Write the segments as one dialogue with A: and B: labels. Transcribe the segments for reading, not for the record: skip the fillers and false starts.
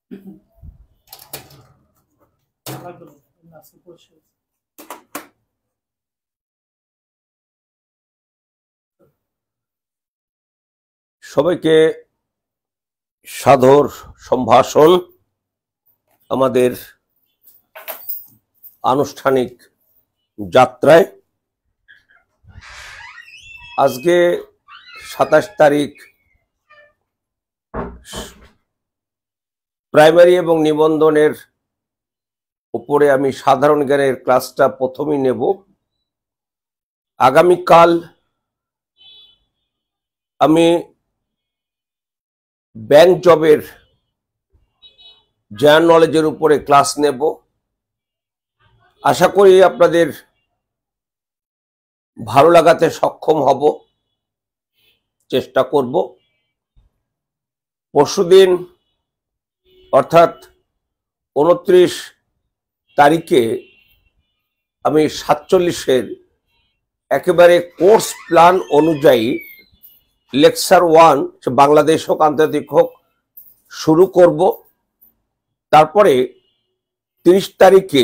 A: সবাইকে সাদর সম্ভাষণ আমাদের আনুষ্ঠানিক যাত্রায়। আজকে 27 তারিখ, প্রাইমারি এবং নিবন্ধনের উপরে আমি সাধারণ জ্ঞানের ক্লাসটা প্রথমেই নেব। আগামীকাল আমি ব্যাংক জবের জেনারেল নলেজের উপরে ক্লাস নেব। আশা করি আপনাদের ভালো লাগাতে সক্ষম হব, চেষ্টা করব। পরশুদিন অর্থাৎ 29 তারিখে আমি 47-এর একেবারে কোর্স প্ল্যান অনুযায়ী লেকচার 1 বাংলাদেশ হোক আন্তর্জাতিক হোক শুরু করব। তারপরে 30 তারিখে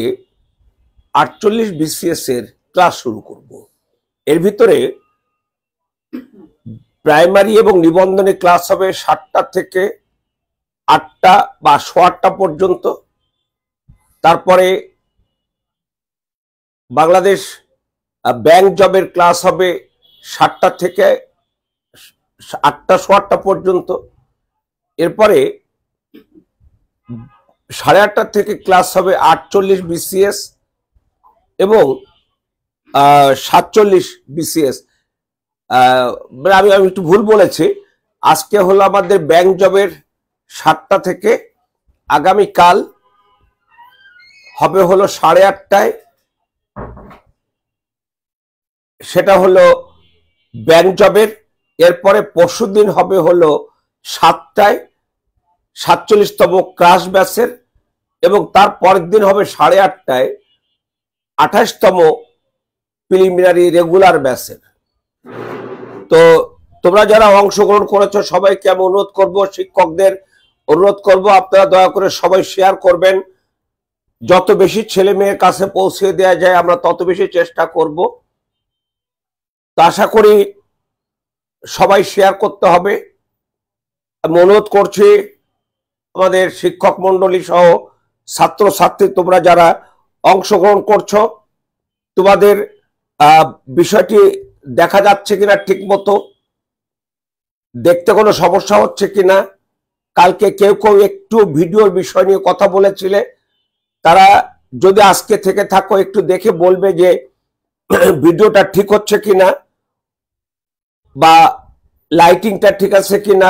A: 48 BCS এর ক্লাস শুরু করব। এর ভিতরে প্রাইমারি এবং নিবন্ধনের ক্লাস হবে 7টা থেকে 8টা বা 8:15 পর্যন্ত। তারপরে বাংলাদেশ ব্যাংক জবের ক্লাস হবে 7টা থেকে 8টা 8:15 পর্যন্ত। এরপরে 8:30 থেকে ক্লাস হবে 48 BCS এবং 47 BCS। আমি একটু ভুল বলেছি, আজকে হলো আমাদের ব্যাংক জবের 7টা থেকে, আগামীকাল হবে হলো 8:30টায়, সেটা হলো ব্যাংক জবের। এরপরে পরশুদিন হবে হলো 7টায় 47তম ক্রাশ ব্যাচের, এবং তার পরের দিন হবে 8:30টায় 28তম প্রিলিমিনারি রেগুলার ব্যাচের। তো তোমরা যারা অংশগ্রহণ করেছো সবাইকে আমি অনুরোধ করব, শিক্ষকদের অনুরোধ করব, আপনারা দয়া করে সবাই শেয়ার করবেন। যত বেশি ছেলে মেয়ের কাছে পৌঁছে দেওয়া যায় আমরা তত বেশি চেষ্টা করব। তো আশা করি সবাই শেয়ার করতে হবে। আমি অনুরোধ করছি আমাদের শিক্ষক মন্ডলী সহ ছাত্রছাত্রী, তোমরা যারা অংশগ্রহণ করছো, তোমাদের বিষয়টি দেখা যাচ্ছে কিনা, ঠিক মতো দেখতে কোনো সমস্যা হচ্ছে কিনা। কালকে কেউ কেউ একটু ভিডিওর বিষয় নিয়ে কথা বলেছিলে, তারা যদি আজকে থেকে থাকো একটু দেখে বলবে যে ভিডিওটা ঠিক হচ্ছে কিনা, বা লাইটিংটা ঠিক আছে কিনা,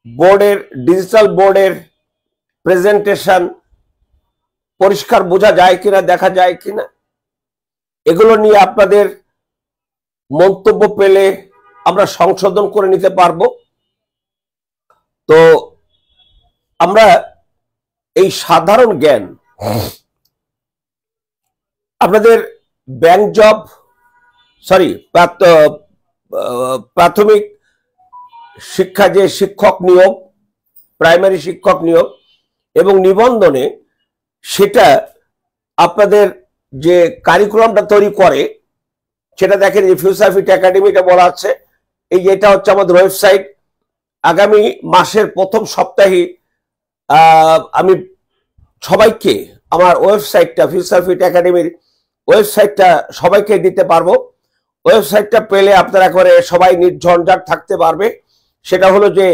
A: বোর্ডের ডিজিটাল বোর্ডের প্রেজেন্টেশন পরিষ্কার বোঝা যায় কিনা, দেখা যায় কিনা। এগুলো নিয়ে আপনাদের মন্তব্য পেলে আমরা সংশোধন করে নিতে পারবো। তো আমরা এই সাধারণ জ্ঞান আপনাদের ব্যাংক জব প্রাথমিক শিক্ষা যে শিক্ষক নিয়োগ, প্রাইমারি শিক্ষক নিয়োগ এবং নিবন্ধনে, সেটা আপনাদের যে কারিকুলামটা তৈরি করে সেটা দেখেন যে ফিউচারফিট একাডেমিটা বলা আছে। এই যেটা হচ্ছে আমাদের ওয়েবসাইট। আগামী মাসের প্রথম সপ্তাহে আমি সবাইকে আমার ওয়েবসাইটটা, ফিউচারফিট একাডেমির ওয়েবসাইটটা সবাইকে দিতে পারবো। ওয়েবসাইটটা পেলে আপনারা করে সবাই নির্ঝঞ্ঝাট থাকতে পারবে। সেটা হলো যে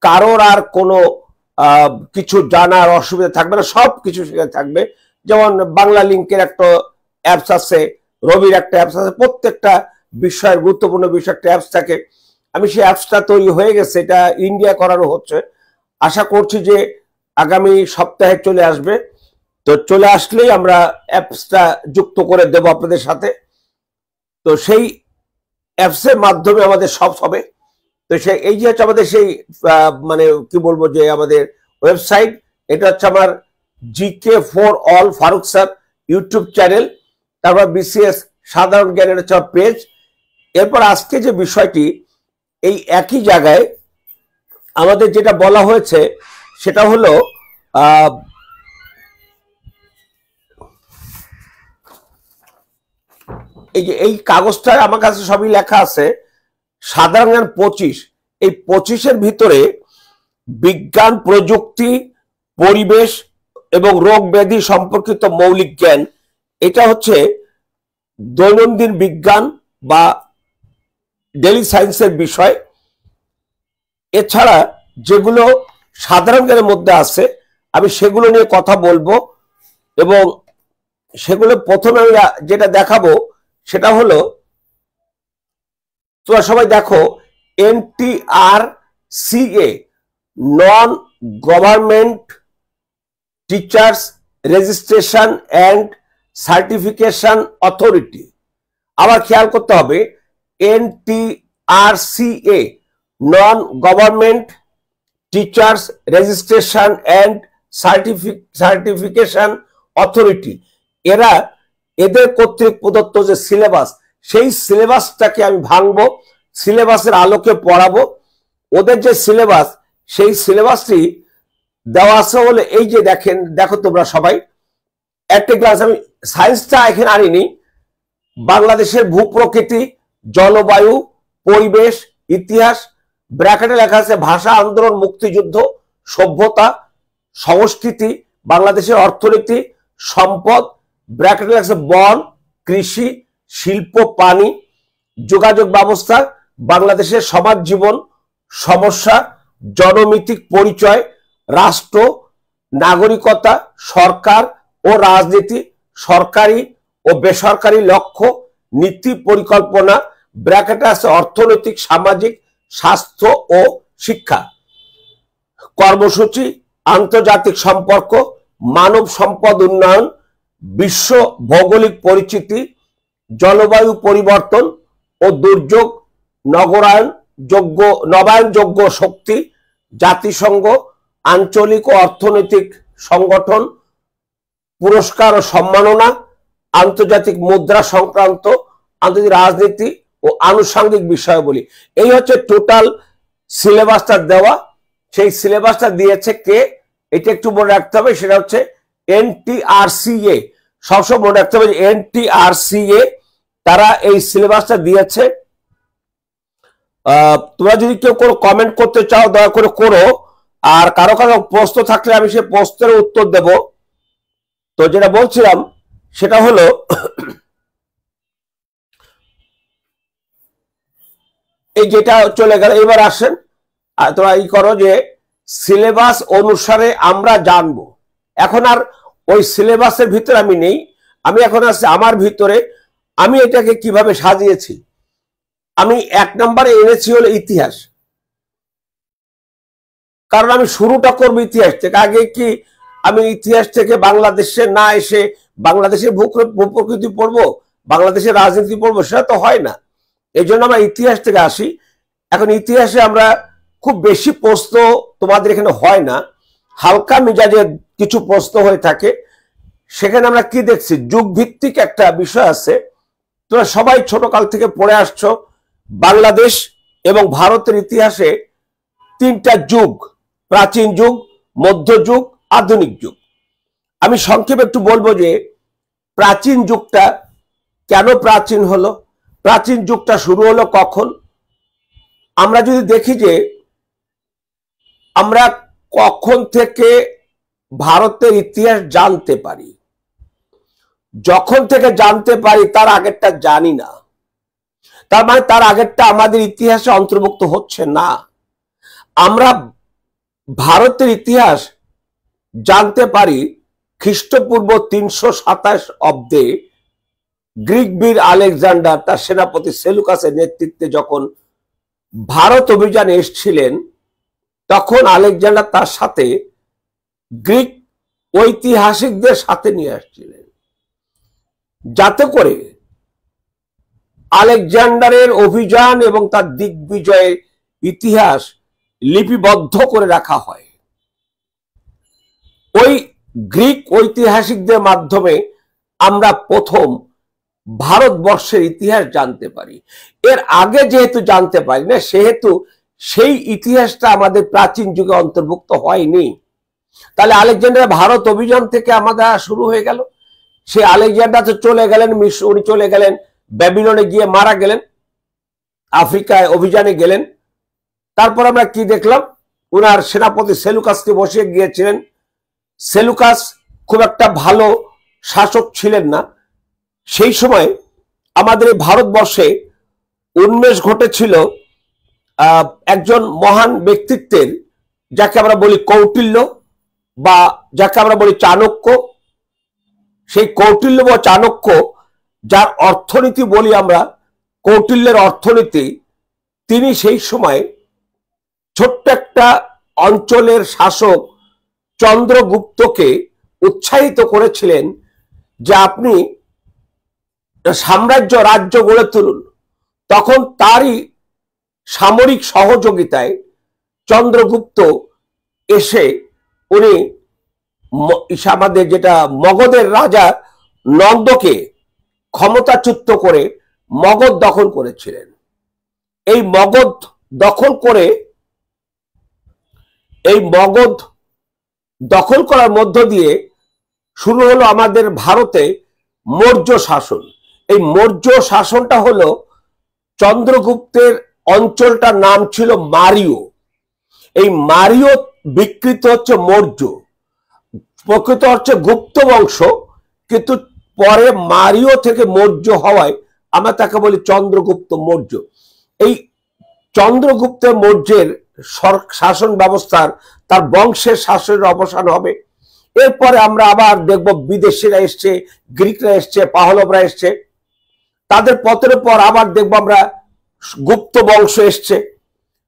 A: কারোর আর কোনো কিছু জানার অসুবিধা থাকবে না, সব কিছু সেখানে থাকবে। যেমন বাংলা লিঙ্কের একটা অ্যাপস আছে, রবির একটা অ্যাপস আছে, প্রত্যেকটা বিষয়ের গুরুত্বপূর্ণ বিষয় একটা অ্যাপস থাকে। আমি সেই অ্যাপসটা তৈরি হয়ে গেছে, এটা ইন্ডিয়া করানো হচ্ছে। আশা করছি যে আগামী সপ্তাহে চলে আসবে। তো চলে আসলেই আমরা অ্যাপসটা যুক্ত করে দেব আপনাদের সাথে। তো সেই অ্যাপসের মাধ্যমে আমাদের সব হবে। তো সেই এই যে হচ্ছে আমাদের সেই মানে কি বলবো যে আমাদের ওয়েবসাইট, এটা হচ্ছে আমার GK for all Faruk sir YouTube channel, তারপর বিসিএস সাধারণ জ্ঞানের হচ্ছে পেজ। এরপর আজকে যে বিষয়টি, এই একই জায়গায় আমাদের যেটা বলা হয়েছে সেটা হলো এই কাগজটায় আমার কাছে সবই লেখা আছে। সাধারণ জ্ঞান 25, এই 25-এর ভিতরে বিজ্ঞান, প্রযুক্তি, পরিবেশ এবং রোগ ব্যাধি সম্পর্কিত মৌলিক জ্ঞান, এটা হচ্ছে দৈনন্দিন বিজ্ঞান বা ডেইলি সায়েন্সের বিষয়। এছাড়া যেগুলো সাধারণ জ্ঞানের মধ্যে আছে আমি সেগুলো নিয়ে কথা বলবো, এবং সেগুলো প্রথমে আমি যেটা দেখাবো সেটা হলো, তোমরা সবাই দেখো, NTRCA, non government teachers registration and certification authority. আবার খেয়াল করতে হবে, NTRCA, non government teachers registration and certification authority, এদের কর্তৃক প্রদত্ত যে সিলেবাস, সেই সিলেবাসটাকে আমি ভাঙবো, সিলেবাসের আলোকে পড়াবো। ওদের যে সিলেবাস, সেই সিলেবাসটি দেওয়া আছে বলে, এই যে দেখো তোমরা সবাই একটা ক্লাস, আমি সায়েন্সটা এখানে আনিনি, বাংলাদেশের ভূপ্রকৃতি, জলবায়ু, পরিবেশ, ইতিহাস, ব্র্যাকেটে লেখা আছে ভাষা আন্দোলন, মুক্তিযুদ্ধ, সভ্যতা, সংস্কৃতি, বাংলাদেশের অর্থনীতি, সম্পদ, ব্র্যাকেটে লেখা আছে বন, কৃষি, শিল্প, পানি, যোগাযোগ ব্যবস্থা, বাংলাদেশের সমাজ জীবন, সমস্যা, জনমিতিক পরিচয়, রাষ্ট্র, নাগরিকতা, সরকার ও রাজনীতি, সরকারি ও বেসরকারি লক্ষ্য, নীতি পরিকল্পনা, ব্র্যাকেটে আছে অর্থনৈতিক, সামাজিক, স্বাস্থ্য ও শিক্ষা, কর্মসূচি, আন্তর্জাতিক সম্পর্ক, মানব সম্পদ উন্নয়ন, বিশ্ব ভৌগোলিক পরিচিতি, জলবায়ু পরিবর্তন ও দুর্যোগ, নবায়নযোগ্য শক্তি, জাতিসংঘ, আঞ্চলিক ও অর্থনৈতিক সংগঠন, পুরস্কার ও সম্মাননা, আন্তর্জাতিক মুদ্রা সংক্রান্ত, আন্তর্জাতিক রাজনীতি ও আনুষঙ্গিক বিষয়াবলী। এই হচ্ছে টোটাল সিলেবাসটা দেওয়া। সেই সিলেবাসটা দিয়েছে কে, এটা একটু মনে রাখতে হবে, সেটা হচ্ছে NTRCA। সবসময় মনে রাখতে হবে NTRCA, তারা এই সিলেবাসটা দিয়েছে। তোমরা যদি কেউ কোনো কমেন্ট করতে চাও দয়া করে করো, আর কারো কারো প্রশ্ন থাকলে আমি সেই প্রশ্নের উত্তর দেব। তো যেটা বলছিলাম সেটা হলো, এই যেটা চলে গেল, এবার আসেন তোমরা এই করো যে সিলেবাস অনুসারে আমরা জানবো। এখন আর ওই সিলেবাসের ভিতরে আমি নেই, আমি এখন আসছি আমার ভিতরে, আমি এটাকে কিভাবে সাজিয়েছি। আমি 1 নম্বরে এনেছি হলো ইতিহাস, কারণ আমি শুরুটা করবো ইতিহাস থেকে। আগে কি আমি ইতিহাস থেকে বাংলাদেশে না এসে বাংলাদেশের ভূপ্রকৃতি পড়বো, বাংলাদেশের রাজনীতি পড়বো, সেটা তো হয় না। এই জন্য আমরা ইতিহাস থেকে আসি। এখন ইতিহাসে আমরা খুব বেশি প্রশ্ন তোমাদের এখানে হয় না, হালকা মিজাজের কিছু প্রশ্ন হয়ে থাকে। সেখানে আমরা কি দেখছি, যুগ ভিত্তিক একটা বিষয় আছে। তোমরা সবাই ছোটকাল থেকে পড়ে আসছো, বাংলাদেশ এবং ভারতের ইতিহাসে 3টা যুগ, প্রাচীন যুগ, মধ্যযুগ, আধুনিক যুগ। আমি সংক্ষেপে একটু বলবো যে প্রাচীন যুগটা কেন প্রাচীন হলো, প্রাচীন যুগটা শুরু হলো কখন। আমরা যদি দেখি যে আমরা কখন থেকে ভারতের ইতিহাস জানতে পারি, যখন থেকে জানতে পারি তার আগেরটা জানি না, তার মানে তার আগেরটা আমাদের ইতিহাসে অন্তর্ভুক্ত হচ্ছে না। আমরা ভারতের ইতিহাস জানতে পারি খ্রিস্টপূর্ব 327 অব্দে গ্রিক বীর আলেকজান্ডার তার সেনাপতি সেলুকাসের নেতৃত্বে যখন ভারত অভিযানে এসেছিলেন, তখন আলেকজান্ডার তার সাথে গ্রিক ঐতিহাসিকদের সাথে নিয়ে আসছিলেন, যাতে করে আলেকজান্ডারের অভিযান এবং তার দিগ্বিজয়ের ইতিহাস লিপিবদ্ধ করে রাখা হয়। ওই গ্রিক ঐতিহাসিকদের মাধ্যমে আমরা প্রথম ভারতবর্ষের ইতিহাস জানতে পারি। এর আগে যেহেতু জানতে পারি না, সেহেতু সেই ইতিহাসটা আমাদের প্রাচীন যুগে অন্তর্ভুক্ত হয়নি। তাহলে আলেকজান্ডার ভারত অভিযান থেকে আমাদের শুরু হয়ে গেল। সে আলেকজান্ডার তো চলে গেলেন উনি চলে গেলেন ব্যাবিলনে, গিয়ে মারা গেলেন, আফ্রিকায় অভিযানে গেলেন। তারপর আমরা কি দেখলাম, উনার সেনাপতি সেলুকাসকে বসিয়ে গিয়েছিলেন। সেলুকাস খুব একটা ভালো শাসক ছিলেন না। সেই সময় আমাদের এই ভারতবর্ষে উন্মেষ ঘটেছিল একজন মহান ব্যক্তিত্বের, যাকে আমরা বলি কৌটিল্য বা যাকে আমরা বলি চাণক্য। সেই কৌটিল্য বা চাণক্য, যার অর্থনীতি বলি আমরা কৌটিল্যের অর্থনীতি, তিনি সেই সময় ছোট্ট একটা অঞ্চলের শাসক চন্দ্রগুপ্তকে উৎসাহিত করেছিলেন যে আপনি সাম্রাজ্য রাজ্য গড়ে তুলুন। তখন তারই সামরিক সহযোগিতায় চন্দ্রগুপ্ত এসে উনি আমাদের যেটা মগধের রাজা নন্দকে ক্ষমতাচ্যুত করে মগধ দখল করেছিলেন। এই মগধ দখল করার মধ্য দিয়ে শুরু হলো আমাদের ভারতে মৌর্য শাসন। এই মৌর্য শাসনটা হলো চন্দ্রগুপ্তের অঞ্চলটার নাম ছিল মারিও। এই মারিও বিকৃত হচ্ছে মৌর্য, প্রকৃত হচ্ছে গুপ্ত বংশ, কিন্তু পরে মারিও থেকে মৌর্য হওয়ায় আমরা তাকে বলি চন্দ্রগুপ্ত মৌর্য। এই চন্দ্রগুপ্ত মৌর্যের শাসন ব্যবস্থার, তার বংশের শাসনের অবসান হবে। এরপরে আমরা আবার দেখব বিদেশিরা এসছে, গ্রিকরা এসছে, পাহলবরা এসছে, তাদের পতনের পর আবার দেখব আমরা গুপ্ত বংশ এসছে।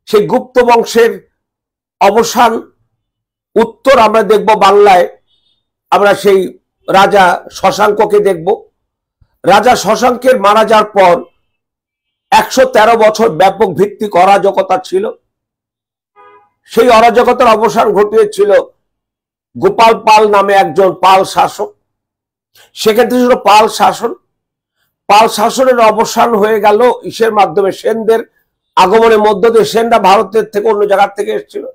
A: সেই গুপ্ত বংশের অবসান উত্তর আমরা দেখব বাংলায়, আমরা সেই রাজা শশাঙ্ককে দেখব। রাজা শশাঙ্কের মারা যাওয়ার পর 113 বছর ব্যাপক ভিত্তিক অরাজকতা ছিল। সেই অরাজকতার অবসান ঘটিয়েছিল গোপাল পাল নামে একজন পাল শাসক। সেক্ষেত্রে ছিল পাল শাসন। পাল শাসনের অবসান হয়ে গেল ইসের মাধ্যমে, সেনদের আগমনের মধ্য দিয়ে। সেনরা ভারতের থেকে অন্য জায়গার থেকে এসেছিল।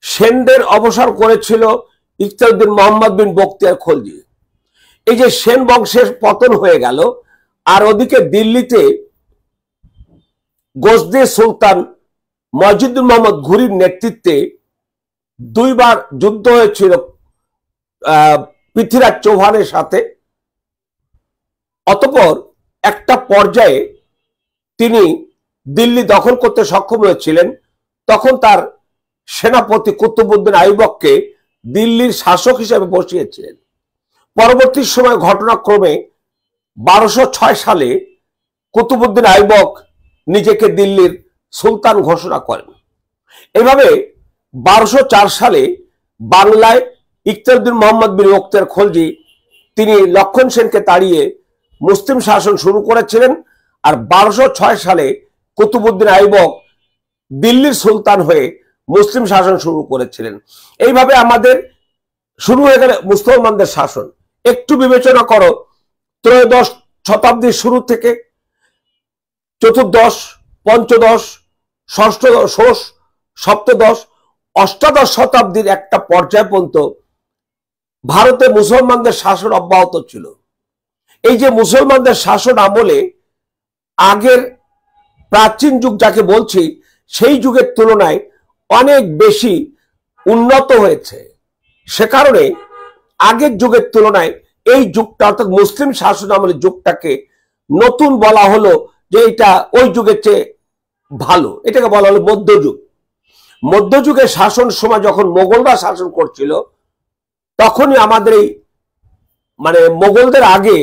A: সেনদের অবসান করেছিল ইখতিয়ারউদ্দিন মোহাম্মদ বিন বখতিয়ার খলজি। এই যে সেন বংশের পতন হয়ে গেল, আর ওদিকে দিল্লিতে গজনী সুলতান মজিদুর মোহাম্মদ ঘুরির নেতৃত্বে 2 বার যুদ্ধ হয়েছিল পৃথ্বীরাজ চৌহানের সাথে। অতঃপর একটা পর্যায়ে তিনি দিল্লি দখল করতে সক্ষম হয়েছিলেন। তখন তার সেনাপতি কুতুবউদ্দিন আইবককে দিল্লির শাসক হিসেবে বসিয়েছিলেন। পরবর্তী সময় ঘটনাক্রমে 1206 সালে কুতুবউদ্দিন আইবক নিজেকে দিল্লির সুলতান ঘোষণা করেন। এভাবে 1204 সালে বাংলায় ইখতিয়ারউদ্দিন মোহাম্মদ বিন বখতিয়ার খলজি তিনি লক্ষণ সেনকে তাড়িয়ে মুসলিম শাসন শুরু করেছিলেন। আর 1206 সালে কুতুবউদ্দিন আইবক দিল্লির সুলতান হয়ে মুসলিম শাসন শুরু করেছিলেন। এইভাবে আমাদের শুরু হয়ে গেল মুসলমানদের শাসন। একটু বিবেচনা করো, ত্রয়োদশ শতাব্দীর শুরু থেকে চতুর্দশ, পঞ্চদশ, ষষ্ঠদশ, সপ্তদশ, অষ্টাদশ শতাব্দীর একটা পর্যায় পর্যন্ত ভারতে মুসলমানদের শাসন অব্যাহত ছিল। এই যে মুসলমানদের শাসন আমলে আগের প্রাচীন যুগ যাকে বলছি, সেই যুগের তুলনায় অনেক বেশি উন্নত হয়েছে। সে কারণে আগের যুগের তুলনায় এই যুগটা, অর্থাৎ মুসলিম শাসন আমলের যুগটাকে নতুন বলা হলো, যে এটা ওই যুগের চেয়ে ভালো। এটাকে বলা হলো মধ্যযুগ। মধ্যযুগের শাসন সময় যখন মোগলরা শাসন করছিল, তখনই আমাদের এই মোগলদের আগে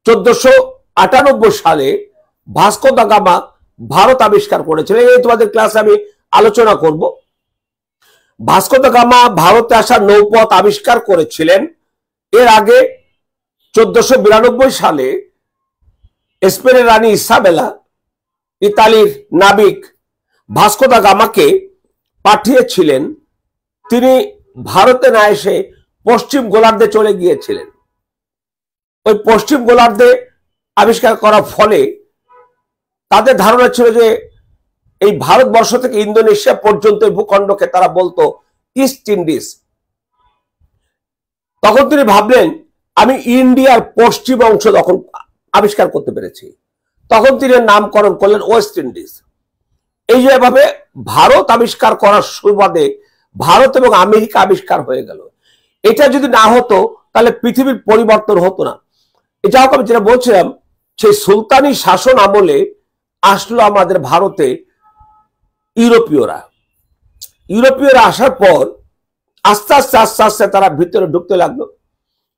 A: 1498 সালে ভাস্কো দা গামা ভারত আবিষ্কার করেছিলেন। এই তোমাদের ক্লাসে আমি আলোচনা করব। ভাস্কো দা গামা ভারতে আসার নৌপথ আবিষ্কার করেছিলেন। এর আগে 1492 সালে স্পেনের রানী ইসাবেলা ইতালির নাবিক ভাস্কো দা গামাকে পাঠিয়েছিলেন। তিনি ভারতে না এসে পশ্চিম গোলার্ধে চলে গিয়েছিলেন। ওই পশ্চিম গোলার্ধে আবিষ্কার করার ফলে তাদের ধারণা ছিল যে এই ভারতবর্ষ থেকে ইন্দোনেশিয়া পর্যন্ত ভূখণ্ডকে তারা বলতো ইস্ট ইন্ডিজ। তখন তিনি ভাবলেন আমি ইন্ডিয়ার পশ্চিম অংশ তখন আবিষ্কার করতে পেরেছি, তখন তিনি নামকরণ করলেন ওয়েস্ট ইন্ডিজ। এই যে এভাবে ভারত আবিষ্কার করার সুবাদে ভারত এবং আমেরিকা আবিষ্কার হয়ে গেল। এটা যদি না হতো তাহলে পৃথিবীর পরিবর্তন হতো না। এটা হোক, আমি যেটা বলছিলাম, সেই সুলতানি শাসন আমলে আসলো আমাদের ভারতে ইউরোপীয়রা। ইউরোপীয়রা আসার পর আস্তে আস্তে আস্তে আস্তে তারা ভিতরে ঢুকতে লাগলো।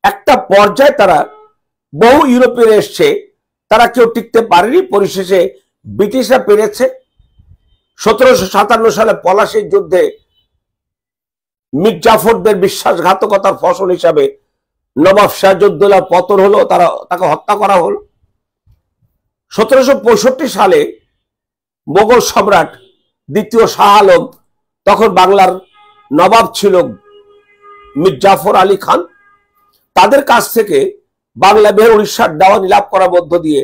A: একটা পর্যায়ে তারা বহু ইউরোপীয় এসছে, তারা কেউ টিকতে পারেনি। পরিশেষে ব্রিটিশরা পেরেছে। 1757 সালে পলাশীর যুদ্ধে মীর জাফরদের বিশ্বাসঘাতকতার ফসল হিসাবে নবাব সিরাজউদ্দৌলার পতন হলো, তাকে হত্যা করা হলো। 1765 সালে মোগল সম্রাট দ্বিতীয় শাহ আলম, তখন বাংলার নবাব ছিল মীর জাফর আলী খান, তাদের কাছ থেকে বাংলা বের উড়িষ্যার দেওয়ানি লাভ করার মধ্য দিয়ে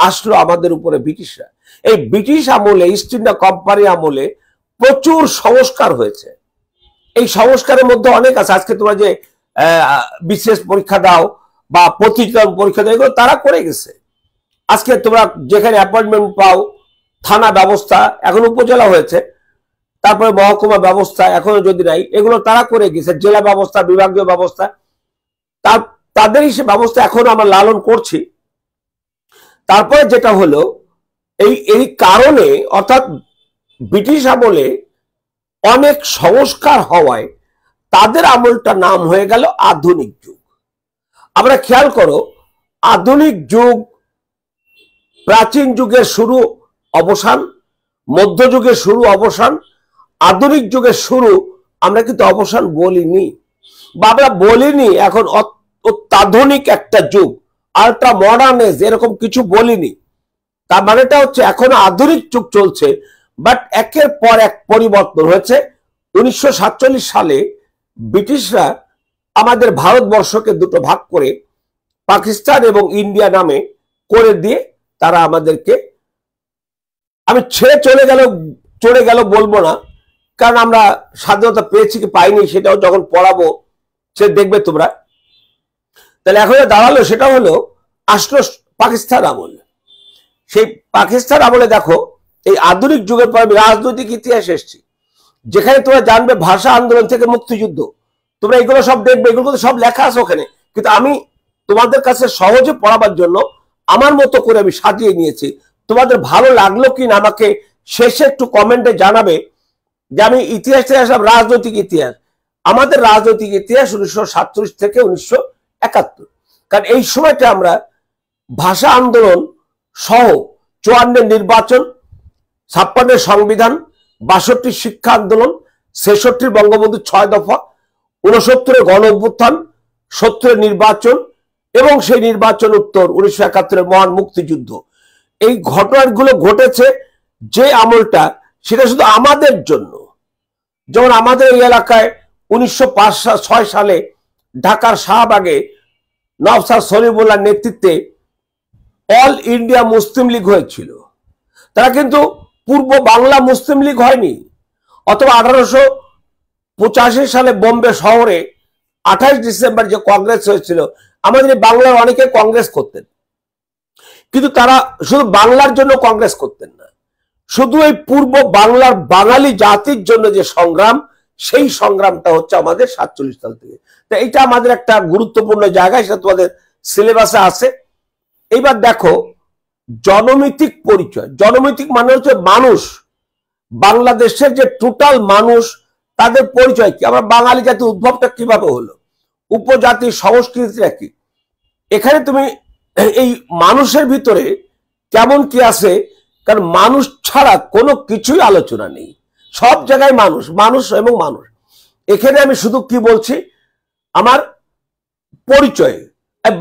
A: আসলো আমাদের উপরে ব্রিটিশরা। এই ব্রিটিশ আমলে, ইস্ট ইন্ডিয়া কোম্পানি আমলে প্রচুর সংস্কার হয়েছে। এই সংস্কারের মধ্যে অনেক আছে। আজকে তোমরা যে বিশেষ পরীক্ষা দাও বা প্রতিযোগিতা পরীক্ষা দাও, এগুলো তারা করে গেছে। আজকে তোমরা যেখানে অ্যাপয়েন্টমেন্ট পাও, থানা ব্যবস্থা এখন উপজেলা হয়েছে, তারপরে মহকুমা ব্যবস্থা এখনো যদি নাই, এগুলো তারা করে গেছে। জেলা ব্যবস্থা, বিভাগীয় ব্যবস্থা, তাদেরই সে ব্যবস্থা এখন আমরা লালন করছি। তারপরে যেটা হলো, এই কারণে অর্থাৎ ব্রিটিশ আমলে অনেক সংস্কার হওয়ায় তাদের আমলটা নাম হয়ে গেল আধুনিক যুগ। আমরা খেয়াল করো, আধুনিক যুগ প্রাচীন যুগের শুরু অবসান, মধ্যযুগের শুরু অবসান, আধুনিক যুগের শুরু আমরা কিন্তু অবসান বলিনি, বা আমরা বলিনি এখন অত্যাধুনিক একটা যুগ, আল্ট্রা মডার্ন এজ, এরকম কিছু বলিনি। তার মানেটা হচ্ছে এখনো আধুনিক যুগ চলছে, বাট একের পর এক পরিবর্তন হয়েছে। 1947 সালে ব্রিটিশরা আমাদের ভারতবর্ষকে দুটো ভাগ করে পাকিস্তান এবং ইন্ডিয়া নামে করে দিয়ে তারা আমাদেরকে, আমি ছেড়ে চলে গেল বলবো না, কারণ আমরা স্বাধীনতা পেয়েছি কি পাইনি সেটাও যখন পড়াবো সে দেখবে তোমরা। তাহলে এখন দাঁড়ালো সেটা হলো আসলো পাকিস্তান আমল। সেই পাকিস্তান আমলে দেখো, এই আধুনিক যুগের পর আমি রাজনৈতিক ইতিহাস এসেছি, যেখানে তোমরা জানবে ভাষা আন্দোলন থেকে মুক্তিযুদ্ধ, তোমরা এগুলো সব দেখবে, এগুলো সব লেখা আছে ওখানে। কিন্তু আমি তোমাদের কাছে সহজে পড়াবার জন্য আমার মতো করে আমি সাজিয়ে নিয়েছি। তোমাদের ভালো লাগলো কিনা আমাকে শেষে একটু কমেন্টে জানাবে, যে আমি ইতিহাস থেকে আসলাম রাজনৈতিক ইতিহাস। আমাদের রাজনৈতিক ইতিহাস 1947 থেকে 1971, কারণ এই সময়টা আমরা ভাষা আন্দোলন সহ 54 নির্বাচন, 56 সংবিধান, 62 শিক্ষা আন্দোলন, 66 বঙ্গবন্ধু 6 দফা, 69 গণ অভ্যুত্থান, 70 নির্বাচন এবং সেই নির্বাচন উত্তর 1971 মহান মুক্তিযুদ্ধ, এই ঘটনাগুলো ঘটেছে যে আমলটা, সেটা শুধু আমাদের জন্য। যেমন আমাদের এই এলাকায় 1905-06 সালে ঢাকার শাহবাগে নওয়াব স্যার সলিমুল্লাহর নেতৃত্বে অল ইন্ডিয়া মুসলিম লীগ হয়েছিল। তারা কিন্তু পূর্ব বাংলা মুসলিম লীগ হয়নি। অথবা 1885 সালে বোম্বে শহরে 28 ডিসেম্বর যে কংগ্রেস হয়েছিল, আমাদের বাংলার অনেকে কংগ্রেস করতেন, কিন্তু তারা শুধু বাংলার জন্য কংগ্রেস করতেন না, শুধু এই পূর্ব বাংলার বাঙালি জাতির জন্য যে সংগ্রাম, সেই সংগ্রামটা হচ্ছে আমাদের 47 সাল থেকে। তো এটা আমাদের একটা গুরুত্বপূর্ণ জায়গা, সেটা তোমাদের সিলেবাসে আছে। এইবার দেখো জনমিতিক পরিচয়। জনমিতিক মানে হচ্ছে মানুষ, বাংলাদেশের যে টোটাল মানুষ, তাদের পরিচয় কি, আমরা বাঙালি জাতির উদ্ভবটা কিভাবে হলো, উপজাতি সংস্কৃতিটা কি, এখানে তুমি এই মানুষের ভিতরে কেমন কি আছে, কারণ মানুষ ছাড়া কোনো কিছুই আলোচনা নেই। সব জায়গায় মানুষ, মানুষ এবং মানুষ। এখানে আমি শুধু কি বলছি, আমার পরিচয়,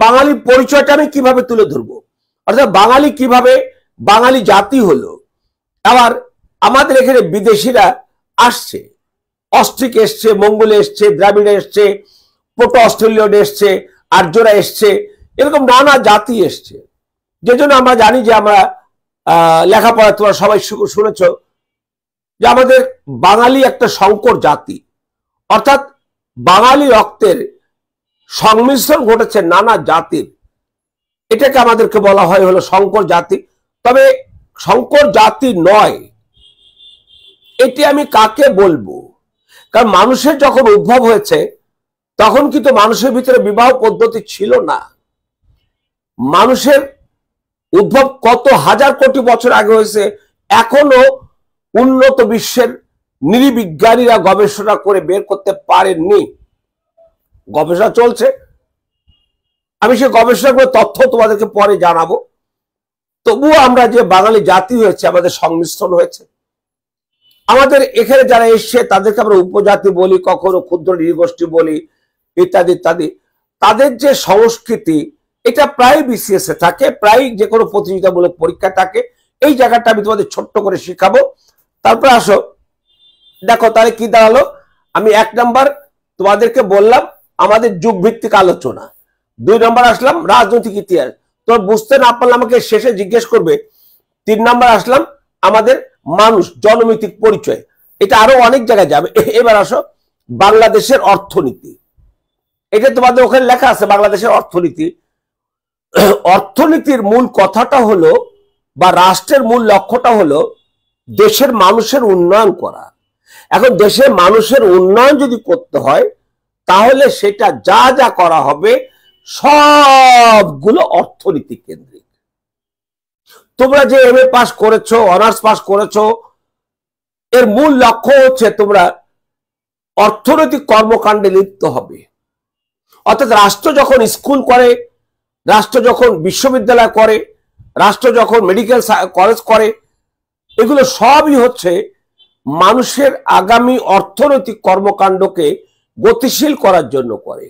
A: বাঙালির পরিচয়টা আমি কিভাবে তুলে ধরবো, অর্থাৎ বাঙালি কিভাবে বাঙালি জাতি হলো। আবার আমাদের এখানে বিদেশিরা আসছে, অস্ট্রিক এসছে, মঙ্গোল এসছে, দ্রাবিড় এসছে, প্রোটো অস্ট্রেলিয়ান এসছে, আর্যরা এসছে, এরকম নানা জাতি এসছে। যে জন্য আমরা জানি যে আমরা লেখাপড়া তোমরা সবাই শুনেছ যে আমাদের বাঙালি একটা সংকর জাতি, অর্থাৎ বাঙালি রক্তের সংমিশ্রণ ঘটেছে নানা জাতির, এটাকে আমাদেরকে বলা হয় হলো সংকর জাতি। তবে সংকর জাতি নয়, এটি আমি কাকে বলবো? কারণ মানুষের যখন উদ্ভব হয়েছে তখন কিন্তু মানুষের ভিতরে বিবাহ পদ্ধতি ছিল না। মানুষের উদ্ভব কত হাজার কোটি বছর আগে হয়েছে, এখনো উন্নত বিশ্বের নৃবিজ্ঞানীরা গবেষণা করে বের করতে পারেননি। গবেষণা চলছে, আমি সে গবেষণা করে তথ্য তোমাদেরকে পরে জানাবো। তবুও আমরা যে বাঙালি জাতি হয়েছে, আমাদের সংমিশ্রণ হয়েছে। আমাদের এখানে যারা এসছে তাদেরকে আমরা উপজাতি বলি, কখনো ক্ষুদ্র নৃগোষ্ঠী বলি, ইত্যাদি ইত্যাদি। তাদের যে সংস্কৃতি, এটা প্রায় বিসিএস এ থাকে, প্রায় যে কোনো প্রতিযোগিতামূলক পরীক্ষা থাকে। এই জায়গাটা আমি তোমাদের ছোট্ট করে শিখাবো। তারপর আসো, দেখো তাহলে কি দাঁড়ালো। আমি 1 নাম্বার তোমাদেরকে বললাম আমাদের যুগ ভিত্তিক আলোচনা, 2 নাম্বার আসলাম রাজনৈতিক ইতিহাস। তোমরা বুঝতে না পারলে আমাকে শেষে জিজ্ঞেস করবে। 3 নাম্বার আসলাম আমাদের মানুষ, জনমিতিক পরিচয়। এটা আরো অনেক জায়গায় যাবে। এবার আসো বাংলাদেশের অর্থনীতি। এটা তোমাদের ওখানে লেখা আছে বাংলাদেশের অর্থনীতি। অর্থনীতির মূল কথাটা হলো, বা রাষ্ট্রের মূল লক্ষ্যটা হলো দেশের মানুষের উন্নয়ন করা। এখন দেশের মানুষের উন্নয়ন যদি করতে হয়, তাহলে সেটা যা যা করা হবে সবগুলো অর্থনীতি কেন্দ্রিক। তোমরা যে এমএ পাস করেছো, অনার্স পাস করেছো, এর মূল লক্ষ্য হচ্ছে তোমরা অর্থনৈতিক কর্মকাণ্ডে লিপ্ত হবে। অর্থাৎ রাষ্ট্র যখন স্কুল করে, রাষ্ট্র যখন বিশ্ববিদ্যালয় করে, রাষ্ট্র যখন মেডিকেল কলেজ করে, এগুলো সবই হচ্ছে মানুষের আগামী অর্থনৈতিক কর্মকাণ্ডকে গতিশীল করার জন্য করে।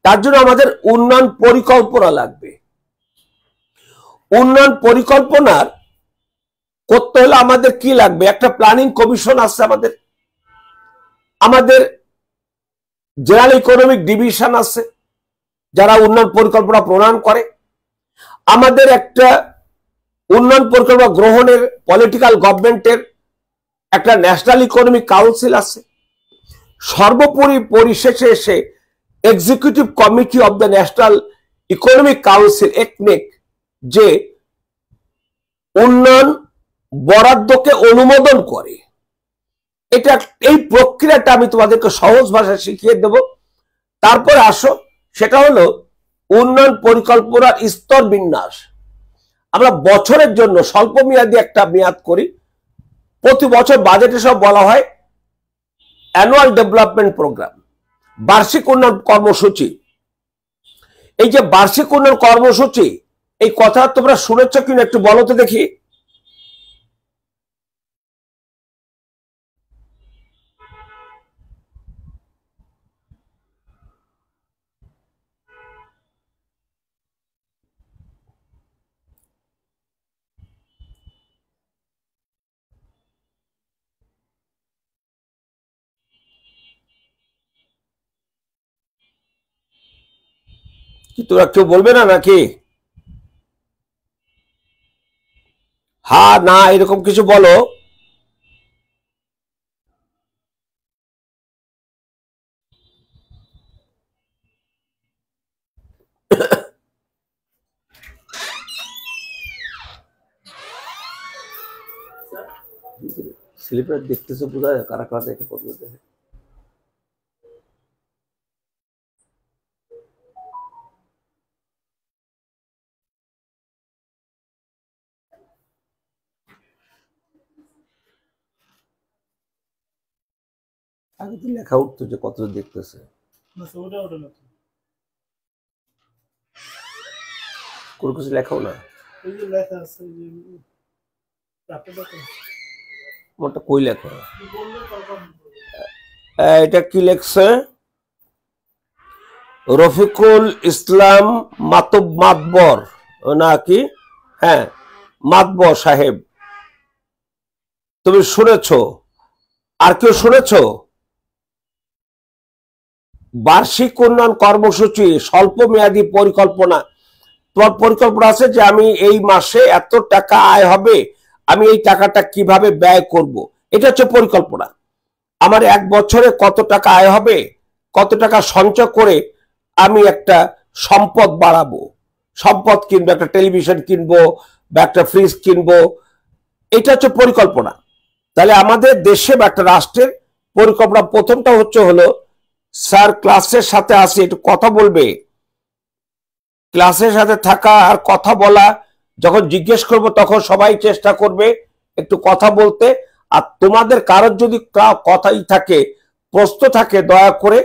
A: তার জন্য আমাদের উন্নয়ন পরিকল্পনা লাগবে। উন্নয়ন পরিকল্পনার করতে হলে আমাদের কি লাগবে? একটা প্ল্যানিং কমিশন আছে আমাদের, আমাদের জেনারেল ইকোনমিক ডিভিশন আছে যারা উন্নয়ন পরিকল্পনা প্রণয়ন করে, আমাদের একটা উন্নয়ন পরিকল্পনা গ্রহণের পলিটিক্যাল গভর্নমেন্টের একটা ন্যাশনাল ইকোনমিক কাউন্সিল আছে, সর্বোপরি পরিশেষে এসে executive committee of the national economic council একনেক, যে উন্নয়ন বরাদ্দকে অনুমোদন করে। এটা এই প্রক্রিয়াটা আমি তোমাদেরকে সহজ ভাষায় শিখিয়ে দেব। তারপরে আসো, সেটা হলো উন্নয়ন পরিকল্পনার স্তর বিন্যাস। আমরা বছরের জন্য স্বল্প মেয়াদী একটা মেয়াদ করি, প্রতি বছর বাজেটে সব বলা হয় অ্যানুয়াল ডেভেলপমেন্ট প্রোগ্রাম, বার্ষিক উন্নয়ন কর্মসূচি। এই যে বার্ষিক উন্নয়ন কর্মসূচি, এই কথা তোমরা শুনেছ কিনা একটু বলো তো দেখি। কি তোমরা কেউ বলবে না নাকি? হ্যাঁ না এরকম কিছু বলো। স্লিপার দেখতেছো বোঝা যায় কারা কারা দেখে করবে। আগে তো লেখা উঠতো যে কত দেখতেছে, কোনো কিছু লেখাও না। মোটা কই লেখা? এটা কি লেখছে? রফিকুল ইসলাম মাতবর নাকি? হ্যাঁ, মাতবর সাহেব, তুমি শুনেছ? আর কেউ শুনেছ? বার্ষিক উন্নয়ন কর্মসূচি, স্বল্প মেয়াদী পরিকল্পনা। তোমার পরিকল্পনা আছে যে আমি এই মাসে এত টাকা আয় হবে, আমি এই টাকাটা কিভাবে ব্যয় করব, এটা হচ্ছে পরিকল্পনা। আমার 1 বছরে কত টাকা আয় হবে, কত টাকা সঞ্চয় করে আমি একটা সম্পদ বাড়াবো, সম্পদ কিনবো, একটা টেলিভিশন কিনবো বা একটা ফ্রিজ কিনবো, এটা হচ্ছে পরিকল্পনা। তাহলে আমাদের দেশে বা একটা রাষ্ট্রের পরিকল্পনা প্রথমটা হলো স্যার ক্লাসের সাথে আসি, একটু কথা বলবে, ক্লাসের সাথে থাকা আর কথা বলা, যখন জিজ্ঞেস করব তখন সবাই চেষ্টা করবে একটু কথা বলতে। আর তোমাদের কারোর যদি কথাই থাকে, প্রশ্ন থাকে, দয়া করে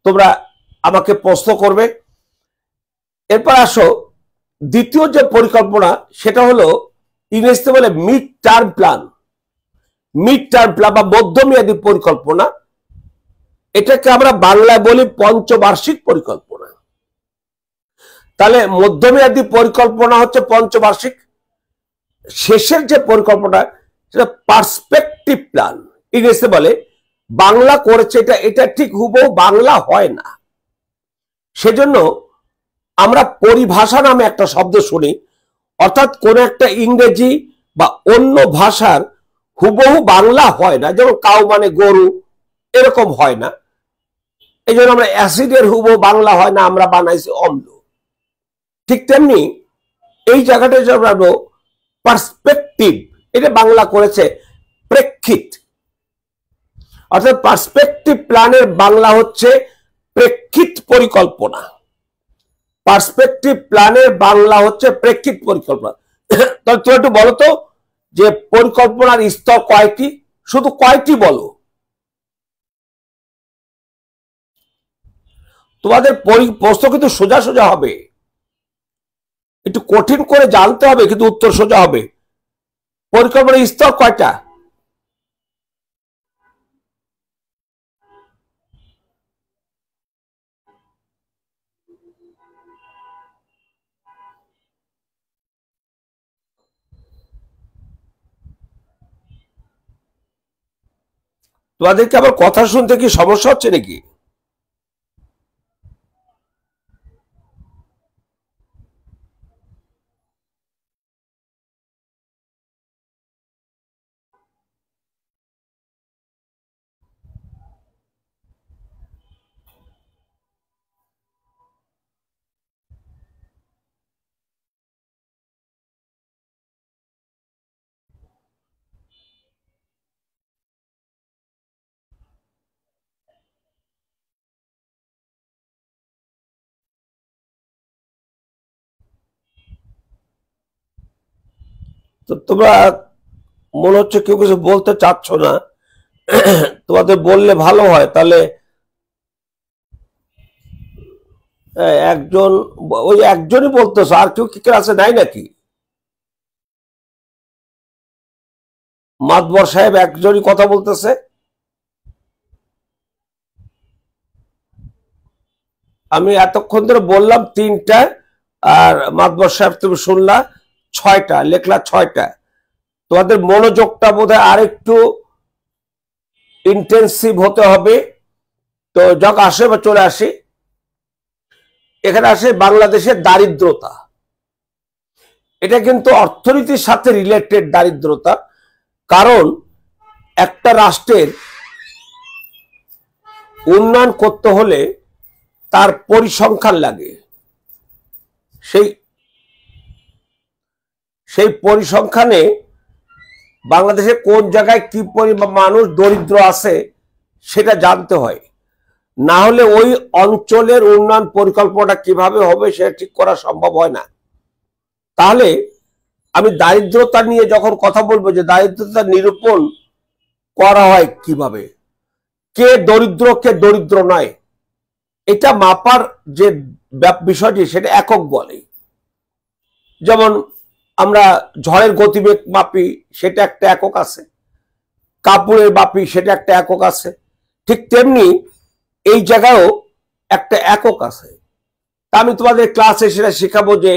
A: তোমরা আমাকে প্রশ্ন করবে। এরপর আসো দ্বিতীয় যে পরিকল্পনা, সেটা হলো ইংরেজিতে বলে mid term plan. Mid term plan বা মধ্যমেয়াদী পরিকল্পনা, এটাকে আমরা বাংলায় বলি পঞ্চবার্ষিক পরিকল্পনা। তাহলে মধ্যমেয়াদী পরিকল্পনা হচ্ছে পঞ্চবার্ষিক, শেষের যে পরিকল্পনা সেটা পার্সপেক্টিভ প্ল্যান ইংরেজিতে বলে। বাংলা করেছে এটা ঠিক হুবহু বাংলা হয় না, সেজন্য আমরা পরিভাষা নামে একটা শব্দ শুনি, অর্থাৎ কোন একটা ইংরেজি বা অন্য ভাষার হুবহু বাংলা হয় না, যেমন কাউ মানে গরু, এরকম হয় না। এই জন্য আমরা অ্যাসিডের হুবহু বাংলা হয় না, আমরা বানাইছি অম্ল। ঠিক তেমনি এই জায়গাটা আমরা পার্সপেক্টিভ, এটা বাংলা করেছে প্রেক্ষিত, অর্থাৎ পার্সপেক্টিভ প্ল্যানের বাংলা হচ্ছে প্রেক্ষিত পরিকল্পনা। পার্সপেক্টিভ প্ল্যানের বাংলা হচ্ছে প্রেক্ষিত পরিকল্পনা। তাহলে তুমি একটু বলো তো যে পরিকল্পনার স্তর কয়টি, শুধু কয়টি বলো। তোমাদের প্রশ্ন কিন্তু সোজা সোজা হবে, একটু কঠিন করে জানতে হবে কিন্তু উত্তর সোজা হবে। পরিকল্পনার স্তর কয়টা? তোমাদেরকে আবার কথা শুনতে কি সমস্যা হচ্ছে নাকি? তো তোমরা মনে হচ্ছে কেউ কিছু বলতে চাচ্ছ না, তোমাদের বললে ভালো হয়। তাহলে একজন, ওই একজনই বলতেছো, আর কেউ কি ক্লাসে নাই নাকি? মাতবর সাহেব একজনই কথা বলতেছে। আমি এতক্ষণ ধরে বললাম 3টা, আর মাতবর সাহেব তুমি শুনলা 6টা, লেখলা 6টা। তোমাদের মনোযোগটা বোধহয় আরেকটু ইন্টেন্সিভ হতে হবে। তো যখন আসে বা চলে আসি, এখানে আসে বাংলাদেশের দারিদ্রতা। এটা কিন্তু অর্থনীতির সাথে রিলেটেড দারিদ্রতা, কারণ একটা রাষ্ট্রের উন্নয়ন করতে হলে তার পরিসংখ্যান লাগে। সেই পরিসংখ্যানে বাংলাদেশে কোন জায়গায় কি পরিমাণ মানুষ দরিদ্র আছে সেটা জানতে হয়, না হলে ওই অঞ্চলের উন্নয়ন পরিকল্পনাটা কিভাবে হবে সেটা ঠিক করা সম্ভব হয় না। তাহলে আমি দারিদ্রতা নিয়ে যখন কথা বলবো, যে দারিদ্রতা নিরূপণ করা হয় কিভাবে, কে দরিদ্র কে দরিদ্র নয়, এটা মাপার যে বিষয়টি সেটা একক বলে। যেমন আমরা ঝড়ের গতিবেগ মাপি, সেটা একটা একক আছে, কাপড়ের মাপি, সেটা একটা একক আছে। ঠিক তেমনি এই জায়গায়ও একটা একক আছে। তা আমি তোমাদের ক্লাসে সেটা শেখাবো যে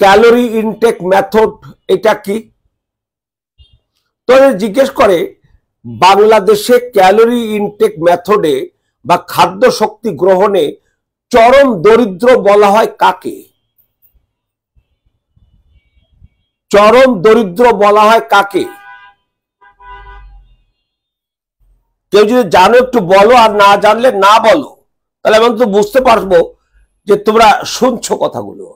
A: ক্যালোরি ইনটেক মেথড এটা কি। তো জিজ্ঞেস করে বাংলাদেশে ক্যালোরি ইনটেক মেথডে বা খাদ্য শক্তি গ্রহণে চরম দরিদ্র বলা হয় কাকে? চরম দরিদ্র বলা হয় কাকে? কেউ যদি জানো একটু বলো, আর না জানলে না বলো, তাহলে আমি তো বুঝতে পারবো যে তোমরা শুনছো কথাগুলো।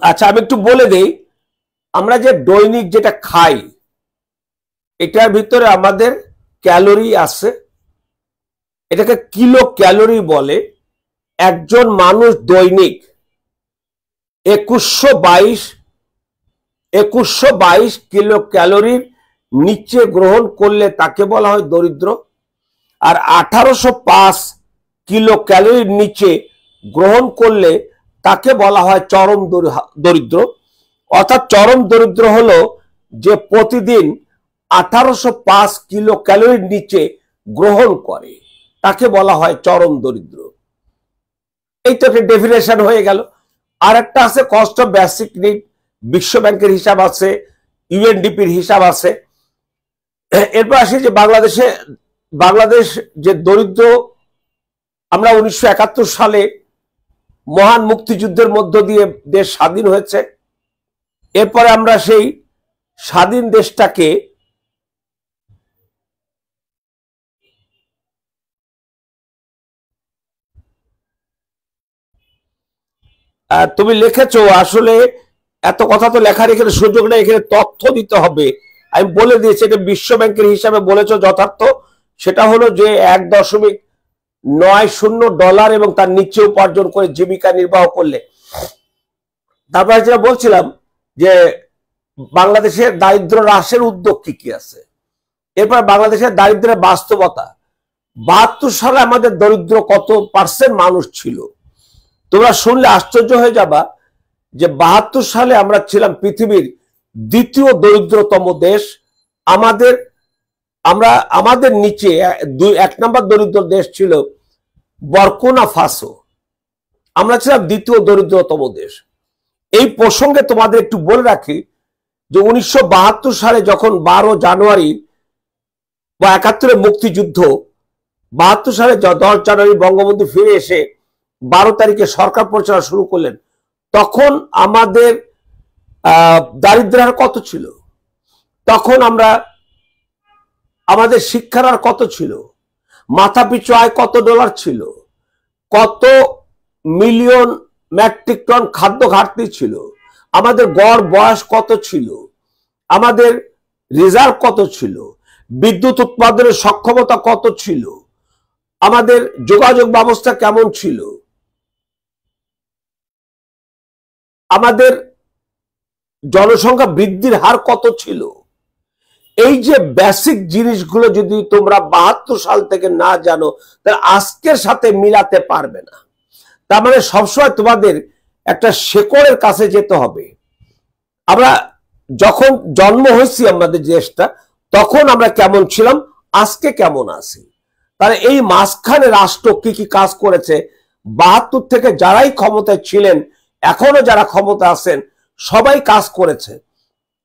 A: আচ্ছা, আমি একটু বলে দেই, আমরা যে দৈনিক যেটা খাই এটার ভিতরে আমাদের ক্যালোরি আছে, এটাকে কিলো ক্যালোরি বলে। একজন মানুষ দৈনিক 2122 কিলো ক্যালোরির নিচে গ্রহণ করলে তাকে বলা হয় দরিদ্র, আর 1805 কিলো ক্যালোরির নিচে গ্রহণ করলে তাকে বলা হয় চরম দরিদ্র। অর্থাৎ চরম দরিদ্র হলো যে প্রতিদিন 1805 কিলো ক্যালোরির নিচে গ্রহণ করে, তাকে বলা হয় চরম দরিদ্র। এই তো একটা ডেফিনেশন হয়ে গেল। আর একটা আছে কস্ট অফ বেসিক নিড, বিশ্ব ব্যাংকের হিসাব আছে, ইউএনডিপির হিসাব আছে। এরপর আসি যে বাংলাদেশ যে দরিদ্র, আমরা 1971 সালে মহান মুক্তিযুদ্ধের মধ্য দিয়ে দেশ স্বাধীন হয়েছে। এরপরে আমরা সেই স্বাধীন দেশটাকে তুমি লিখেছো, আসলে এত কথা তো লেখার এখানে সুযোগ নেই, এখানে তথ্য দিতে হবে। আমি বলে দিয়েছি এটা বিশ্ব ব্যাংকের হিসাবে বলেছো যথার্থ, সেটা হলো যে $1.90 এবং তার নিচে উপার্জন করে জীবিকা নির্বাহ করলে। তারপরে যেটা বলছিলাম যে বাংলাদেশের দারিদ্র হ্রাসের উদ্যোগ কি কি আছে, এরপর বাংলাদেশের দারিদ্রের বাস্তবতা। 72 সালে আমাদের দরিদ্র কত পার্সেন্ট মানুষ ছিল, তোমরা শুনলে আশ্চর্য হয়ে যাবা যে 72 সালে আমরা ছিলাম পৃথিবীর দ্বিতীয় দরিদ্রতম দেশ। আমাদের নিচে 1 নম্বর দরিদ্র দেশ ছিল বরকুনা ফাসো, আমরা ছিলাম দ্বিতীয় দরিদ্রতম দেশ। এই প্রসঙ্গে তোমাদের একটু বলে রাখি যে 1972 সালে যখন 12 জানুয়ারি বা 71 মুক্তিযুদ্ধ, 72 সালে 10 জানুয়ারি বঙ্গবন্ধু ফিরে এসে 12 তারিখে সরকার পরিচালনা শুরু করলেন, তখন আমাদের দারিদ্র্যের হার কত ছিল, তখন আমাদের শিক্ষার হার কত ছিল, মাথা পিছু আয় কত ডলার ছিল, কত মিলিয়ন মেট্রিক টন খাদ্য ঘাটতি ছিল, আমাদের গড় বয়স কত ছিল, আমাদের রিজার্ভ কত ছিল, বিদ্যুৎ উৎপাদনের সক্ষমতা কত ছিল, আমাদের যোগাযোগ ব্যবস্থা কেমন ছিল, আমাদের জনসংখ্যা বৃদ্ধির হার কত ছিল। এই যে বেসিক জিনিসগুলো যদি তোমরা 72 সাল থেকে না জানো, তাহলে আজকের সাথে মিলাতে পারবে না। তার মানে সবসময় তোমাদের একটা শেকড়ের কাছে যেতে হবে। আমরা যখন জন্ম হয়েছি আমাদের দেশটা, তখন আমরা কেমন ছিলাম, আজকে কেমন আছি। তাহলে এই মাঝখানে রাষ্ট্র কি কি কাজ করেছে, 72 থেকে যারাই ক্ষমতায় ছিলেন, এখনো যারা ক্ষমতা আছেন, সবাই কাজ করেছে।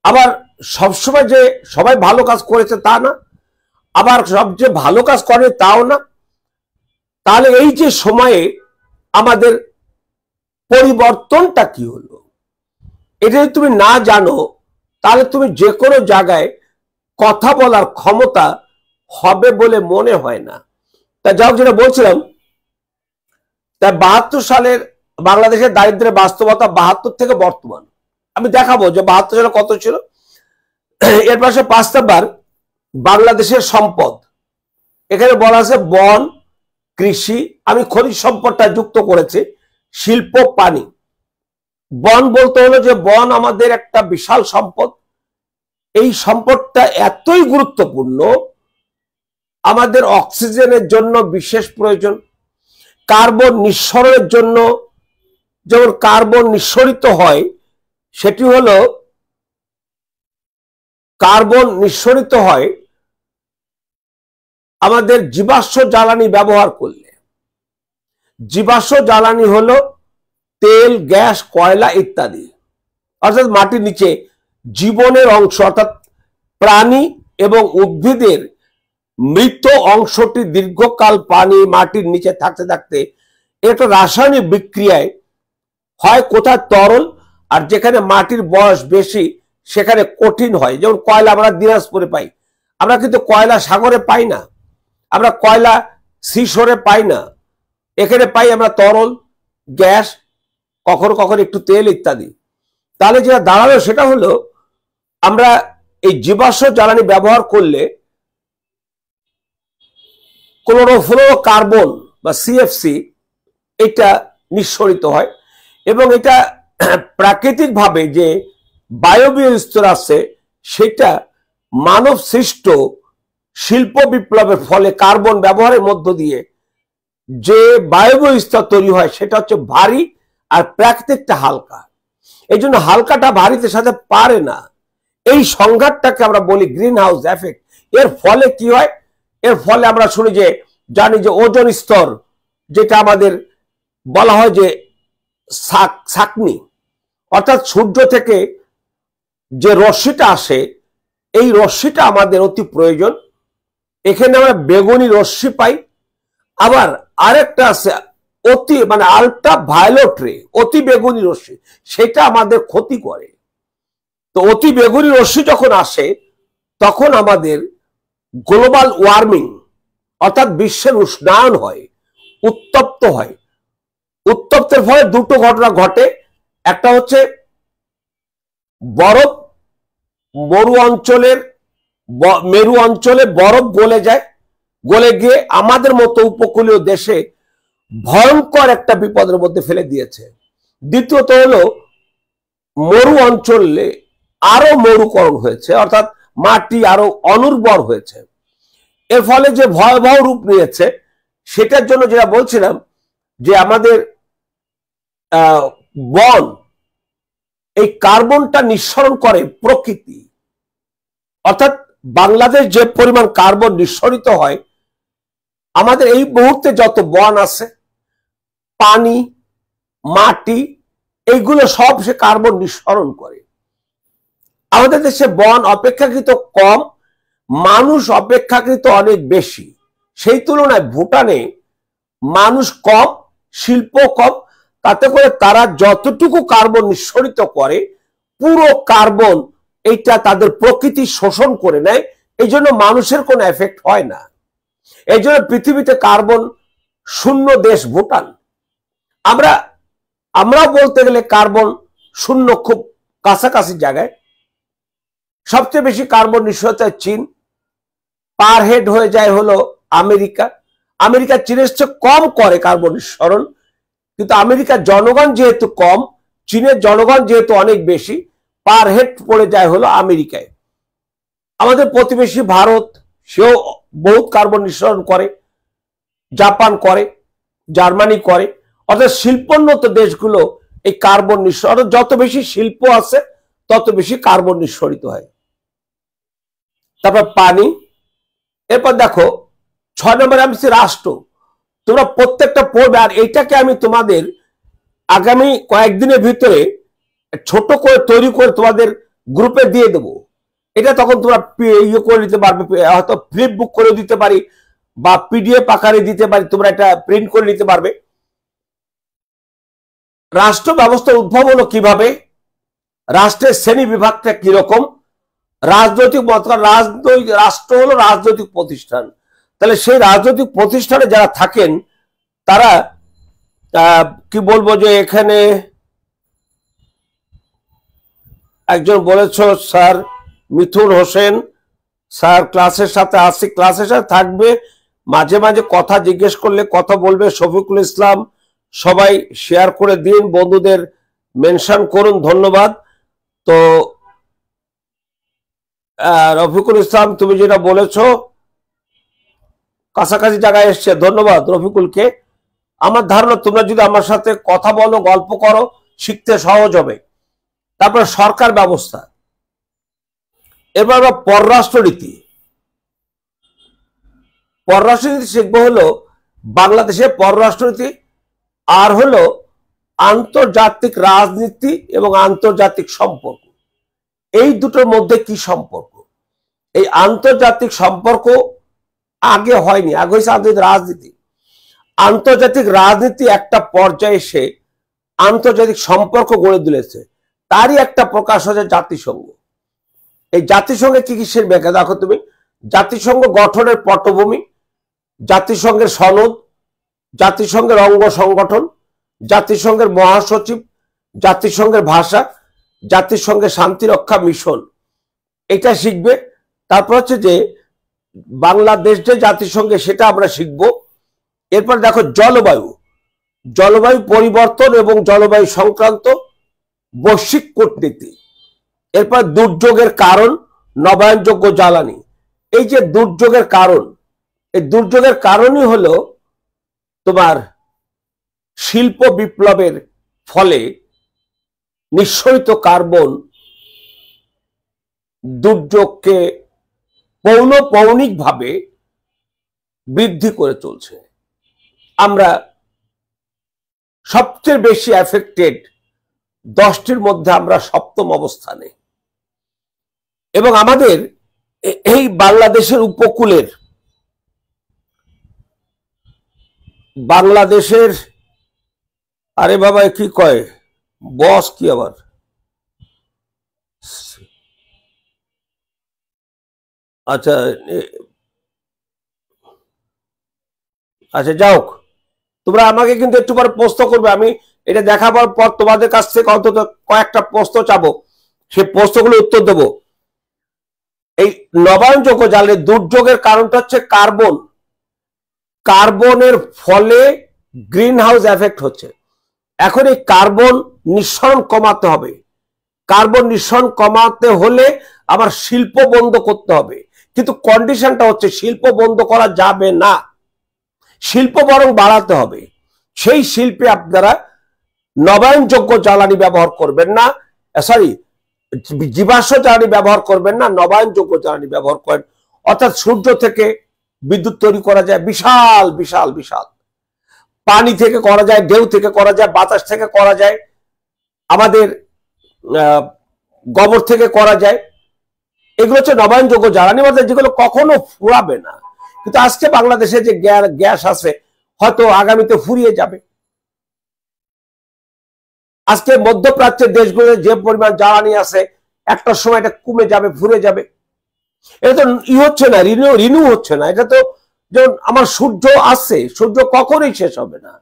A: আবার সবসময় যে সবাই ভালো কাজ করেছে তা না, আবার সবচেয়ে ভালো কাজ করে তাও না। তাহলে এই যে সময়ে আমাদের পরিবর্তনটা কি হলো, এটা যদি তুমি না জানো, তাহলে তুমি যে কোনো জায়গায় কথা বলার ক্ষমতা হবে বলে মনে হয় না। তা যাও, যেটা বলছিলাম, তাই 72 সালের বাংলাদেশের দারিদ্র্যের বাস্তবতা 72 থেকে বর্তমান আমি দেখাবো যে 72 সালে কত ছিল। এর পাশে 5 নাম্বার বাংলাদেশের সম্পদ, এখানে বলা আছে বন, কৃষি, আমি খনিজ সম্পদটা যুক্ত করেছি, শিল্প, পানি। বন বলতে হলো যে বন আমাদের একটা বিশাল সম্পদ, এই সম্পদটা এতই গুরুত্বপূর্ণ, আমাদের অক্সিজেনের জন্য বিশেষ প্রয়োজন, কার্বন নিঃসরণের জন্য যেমন কার্বন নিঃসরিত হয়, সেটি হলো কার্বন নিঃসরিত হয় আমাদের জীবাশ্ম জ্বালানি ব্যবহার করলে। জীবাশ্ম জ্বালানি হলো তেল, গ্যাস, কয়লা ইত্যাদি, অর্থাৎ মাটির নিচে জীবনের অংশ, অর্থাৎ প্রাণী এবং উদ্ভিদের মৃত অংশটি দীর্ঘকাল পানি মাটির নিচে থাকতে থাকতে একটা রাসায়নিক বিক্রিয়ায় হয় কোথায় তরল, আর যেখানে মাটির বয়স বেশি সেখানে কঠিন হয়। যেমন কয়লা আমরা দিনাজপুরে পাই, আমরা কিন্তু কয়লা সাগরে পাই না, আমরা কয়লা সিশোরে পাই না, এখানে পাই আমরা তরল, গ্যাস, কখনো কখনো একটু তেল ইত্যাদি। তাহলে যেটা দাঁড়ালো সেটা হলো আমরা এই জীবাশ্ম জ্বালানি ব্যবহার করলে ক্লোরোফ্লোরোকার্বন বা সিএফসি এটা নিঃসরিত হয়, এবং এটা প্রাকৃতিকভাবে যে বায়বীয় স্তর আছে সেটা মানব সৃষ্ট শিল্প বিপ্লবের ফলে কার্বন ব্যবহারের মধ্য দিয়ে যে বায়বীয় স্তর তৈরি হয় সেটা হচ্ছে ভারী, আর প্রাকৃতিকটা হালকা। এই জন্য হালকাটা ভারীতে সাথে পারে না। এই সংঘাতটাকে আমরা বলি গ্রিন হাউস এফেক্ট। এর ফলে কি হয়? এর ফলে আমরা শুনি যে জানি যে ওজোন স্তর, যেটা আমাদের বলা হয় যে ছাঁকনি, অর্থাৎ সূর্য থেকে যে রশ্মিটা আসে এই রশ্মিটা আমাদের অতি প্রয়োজন। এখানে আমরা বেগুনি রশ্মি পাই, আবার আরেকটা আছে অতি মানে আলট্রা ভায়োলেট রে, অতি বেগুনি রশ্মি, সেটা আমাদের ক্ষতি করে। তো অতি বেগুনি রশ্মি যখন আসে তখন আমাদের গ্লোবাল ওয়ার্মিং অর্থাৎ বিশ্বের উষ্ণায়ন হয়, উত্তপ্ত হয়। উত্তপ্তের ফলে দুটো ঘটনা ঘটে। একটা হচ্ছে বরফ মেরু অঞ্চলে বরফ গলে যায়, গলে গিয়ে আমাদের মতো উপকূলীয় দেশে ভয়ঙ্কর একটা বিপদের মধ্যে ফেলে দিয়েছে। দ্বিতীয়ত হলো মরু অঞ্চলে আরো মরুকরণ হয়েছে, অর্থাৎ মাটি আরো অনুর্বর হয়েছে। এর ফলে যে ভয়াবহ রূপ নিয়েছে সেটার জন্য যেটা বলছিলাম যে আমাদের বন এই কার্বনটা নিঃসরণ করে প্রকৃতি, অর্থাৎ বাংলাদেশ যে পরিমাণ কার্বন নিঃসরিত হয়, আমাদের এই মুহূর্তে যত বন আছে, পানি, মাটি, এইগুলো সব সে কার্বন নিঃসরণ করে। আমাদের দেশে বন অপেক্ষাকৃত কম, মানুষ অপেক্ষাকৃত অনেক বেশি। সেই তুলনায় ভুটানে মানুষ কম, শিল্প কম, তাতে করে তারা যতটুকু কার্বন নিঃসরিত করে পুরো কার্বন এইটা তাদের প্রকৃতি শোষণ করে নেয়। এই জন্য মানুষের কোনো এফেক্ট হয় না। এই জন্য পৃথিবীতে কার্বন শূন্য দেশ ভুটান। আমরা বলতে গেলে কার্বন শূন্য খুব কাছাকাছি জায়গায়। সবচেয়ে বেশি কার্বন নিঃসরিত হয় চীন, পার হেড হয়ে যায় হলো আমেরিকা চীনের চেয়ে কম করে কার্বন নিঃসরণ, কিন্তু আমেরিকার জনগণ যেহেতু কম, চীনের জনগণ যেহেতু অনেক বেশি, পার হেড পড়ে যায় হলো আমেরিকায়। আমাদের প্রতিবেশী ভারত, সেও বহুত কার্বন নিঃসরণ করে, জাপান করে, জার্মানি করে। অর্থাৎ শিল্পোন্নত দেশগুলো এই কার্বন নিঃসরণ, যত বেশি শিল্প আছে তত বেশি কার্বন নিঃসরিত হয়। তারপর পানি। এরপর দেখো 6 নম্বরে আমি রাষ্ট্র। তোমরা প্রত্যেকটা পড়বে, আর এইটাকে আমি তোমাদের আগামী কয়েকদিনের ভিতরে ছোট করে তৈরি করে তোমাদের গ্রুপে দিয়ে দেবো। এটা তখন তোমরা ইয়ে করে নিতে পারবে, হয়তো ফ্লিপ বুক করে দিতে পারি বা পিডিএফ আকারে দিতে পারি, তোমরা এটা প্রিন্ট করে নিতে পারবে। রাষ্ট্র ব্যবস্থার উদ্ভব হলো কিভাবে, রাষ্ট্রের শ্রেণী বিভাগটা কিরকম, রাজনৈতিক রাষ্ট্র হলো রাজনৈতিক প্রতিষ্ঠান। তাহলে সেই রাজনৈতিক প্রতিষ্ঠানে যারা থাকেন তারা কি বলবো, যে এখানে একজন বলেছ স্যার মিথুন হোসেন, স্যার ক্লাসের সাথে আসি, ক্লাসের সাথে থাকবে, মাঝে মাঝে কথা জিজ্ঞেস করলে কথা বলবে। শফিকুল ইসলাম, সবাই শেয়ার করে দিন, বন্ধুদের মেনশন করুন, ধন্যবাদ। তো রফিকুল ইসলাম, তুমি যেটা বলেছো কাছাকাছি জায়গায় এসছে, ধন্যবাদ রফিকুলকে। আমার ধারণা তোমরা যদি আমার সাথে কথা বলো, গল্প করো, শিখতে সহজ হবে। তারপর সরকার ব্যবস্থা। এবার আমরা পররাষ্ট্রনীতি শিখবো, হলো বাংলাদেশের পররাষ্ট্রনীতি, আর হলো আন্তর্জাতিক রাজনীতি এবং আন্তর্জাতিক সম্পর্ক। এই দুটোর মধ্যে কি সম্পর্ক? এই আন্তর্জাতিক সম্পর্ক আগে হয়নি, আগে হয়েছে আন্তর্জাতিক রাজনীতি। আন্তর্জাতিক রাজনীতি একটা পর্যায়ে এসে আন্তর্জাতিক সম্পর্ক গড়ে তুলেছে, তারই একটা প্রকাশ হচ্ছে জাতিসংঘ। এই জাতিসংঘে কি কিসের ব্যাখ্যা দেখো তুমি। জাতিসংঘ গঠনের পটভূমি, জাতিসংঘের সনদ, জাতিসংঘের অঙ্গ সংগঠন, জাতিসংঘের মহাসচিব, জাতিসংঘের ভাষা, জাতিসংঘের শান্তিরক্ষা মিশন, এটা শিখবে। তারপর হচ্ছে যে বাংলাদেশ যে জাতিসংঘে, সেটা আমরা শিখব। এরপর দেখো জলবায়ু, জলবায়ু পরিবর্তন এবং জলবায়ু সংক্রান্ত বৈশ্বিক কূটনীতি। এরপর দুর্যোগের কারণ, নবায়নযোগ্য জ্বালানি। এই যে দুর্যোগের কারণ, এই দুর্যোগের কারণই হলো তোমার শিল্প বিপ্লবের ফলে নিঃসরিত কার্বন দুর্যোগকে পৌনঃপৌনিকভাবে বৃদ্ধি করে চলছে। আমরা সবচেয়ে বেশি এফেক্টেড 10টির মধ্যে আমরা 7ম অবস্থানে, এবং আমাদের এই বাংলাদেশের উপকূলের, বাংলাদেশের, আরে বাবা কি কয় বস কি আবার, আচ্ছা আচ্ছা যাও, তোমরা আমাকে কিন্তু একটু পরে প্রশ্ন করবে, আমি এটা দেখাবার পর তোমাদের কাছ থেকে অন্তত কয়েকটা প্রশ্ন চাবো, সেই প্রশ্নগুলো উত্তর দেবো। এই নবায়নযোগ্য জ্বালানি দুর্যোগের কারণটা হচ্ছে কার্বন, কার্বনের ফলে গ্রিন হাউস এফেক্ট হচ্ছে। এখন এই কার্বন নিঃসরণ কমাতে হবে, কার্বন নিঃসরণ কমাতে হলে আবার শিল্প বন্ধ করতে হবে, কিন্তু কন্ডিশনটা হচ্ছে শিল্প বন্ধ করা যাবে না, শিল্প বরং বাড়াতে হবে। সেই শিল্পে আপনারা নবায়নযোগ্য জ্বালানি ব্যবহার করবেন না, সরি জীবাশ্ম জ্বালানি ব্যবহার করবেন না, নবায়নযোগ্য জ্বালানি ব্যবহার করেন। অর্থাৎ সূর্য থেকে বিদ্যুৎ তৈরি করা যায়, বিশাল বিশাল বিশাল, পানি থেকে করা যায়, ঢেউ থেকে করা যায়, বাতাস থেকে করা যায়, আমাদের গোবর থেকে করা যায়। এগুলো হচ্ছে নবায়নযোগ্য জ্বালানি, অর্থাৎ যেগুলো কখনো ফুরাবে না। কিন্তু আজকে বাংলাদেশে যে গ্যাস আছে, হয়তো আগামীতে ফুরিয়ে যাবে। আজকে মধ্যপ্রাচ্যের দেশগুলোতে যে পরিমাণ জ্বালানি আছে, একটা সময় এটা কমে যাবে, ফুরে যাবে। এটা তো হচ্ছে না, রিনিউ হচ্ছে না। এটা তো যেমন আমার সূর্য আছে, সূর্য কখনোই শেষ হবে না,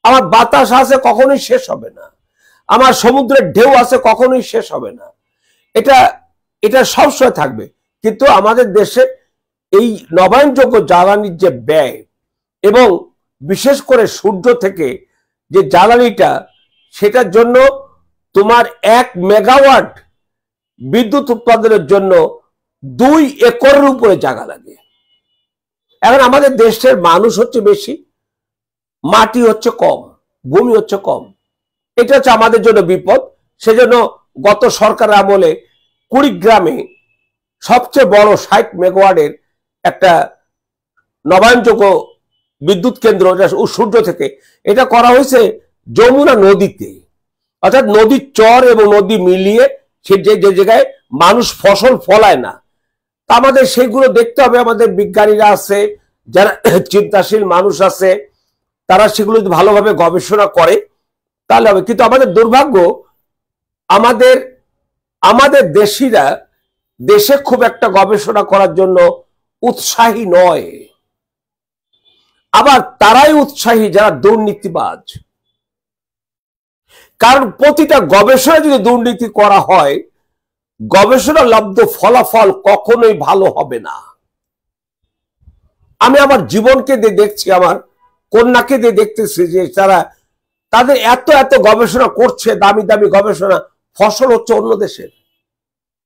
A: আমার বাতাস আছে কখনোই শেষ হবে না, আমার সমুদ্রের ঢেউ আছে কখনোই শেষ হবে না, এটা এটা সবসময় থাকবে। কিন্তু আমাদের দেশে এই নবায়নযোগ্য জ্বালানির যে ব্যয়, এবং বিশেষ করে সূর্য থেকে যে জ্বালানিটা, সেটার জন্য তোমার 1 মেগাওয়াট বিদ্যুৎ উৎপাদনের জন্য 2 একরের উপরে জায়গা লাগে। এখন আমাদের দেশের মানুষ হচ্ছে বেশি, মাটি হচ্ছে কম, ভূমি হচ্ছে কম, এটা হচ্ছে আমাদের জন্য বিপদ। সেজন্য গত সরকারের আমলে কুড়িগ্রামে সবচেয়ে বড় 60 মেগাওয়াটের একটা নবায়নযোগ্য বিদ্যুৎ কেন্দ্র সূর্য থেকে, এটা করা হয়েছে যমুনা নদীতে, অর্থাৎ নদীর চর এবং নদী মিলিয়ে সে যে জায়গায় মানুষ ফসল ফলায় না। তা আমাদের সেইগুলো দেখতে হবে। আমাদের বিজ্ঞানীরা আছে, যারা চিন্তাশীল মানুষ আছে, তারা সেগুলো যদি ভালোভাবে গবেষণা করে তাহলে হবে। কিন্তু আমাদের দুর্ভাগ্য, আমাদের দেশিরা দেশে খুব একটা গবেষণা করার জন্য উৎসাহী নয়। আবার তারাই উৎসাহী যারা দুর্নীতিবাজ। কারণ প্রতিটা গবেষণা যদি দুর্নীতি করা হয়, গবেষণা লব্ধ ফলাফল কখনোই ভালো হবে না। আমি আমার জীবনকে দিয়ে দেখছি, আমার কন্যাকে দিয়ে দেখতেছি যে তাদের এত এত গবেষণা করছে, দামি দামি গবেষণা, ফসল হচ্ছে অন্য দেশের।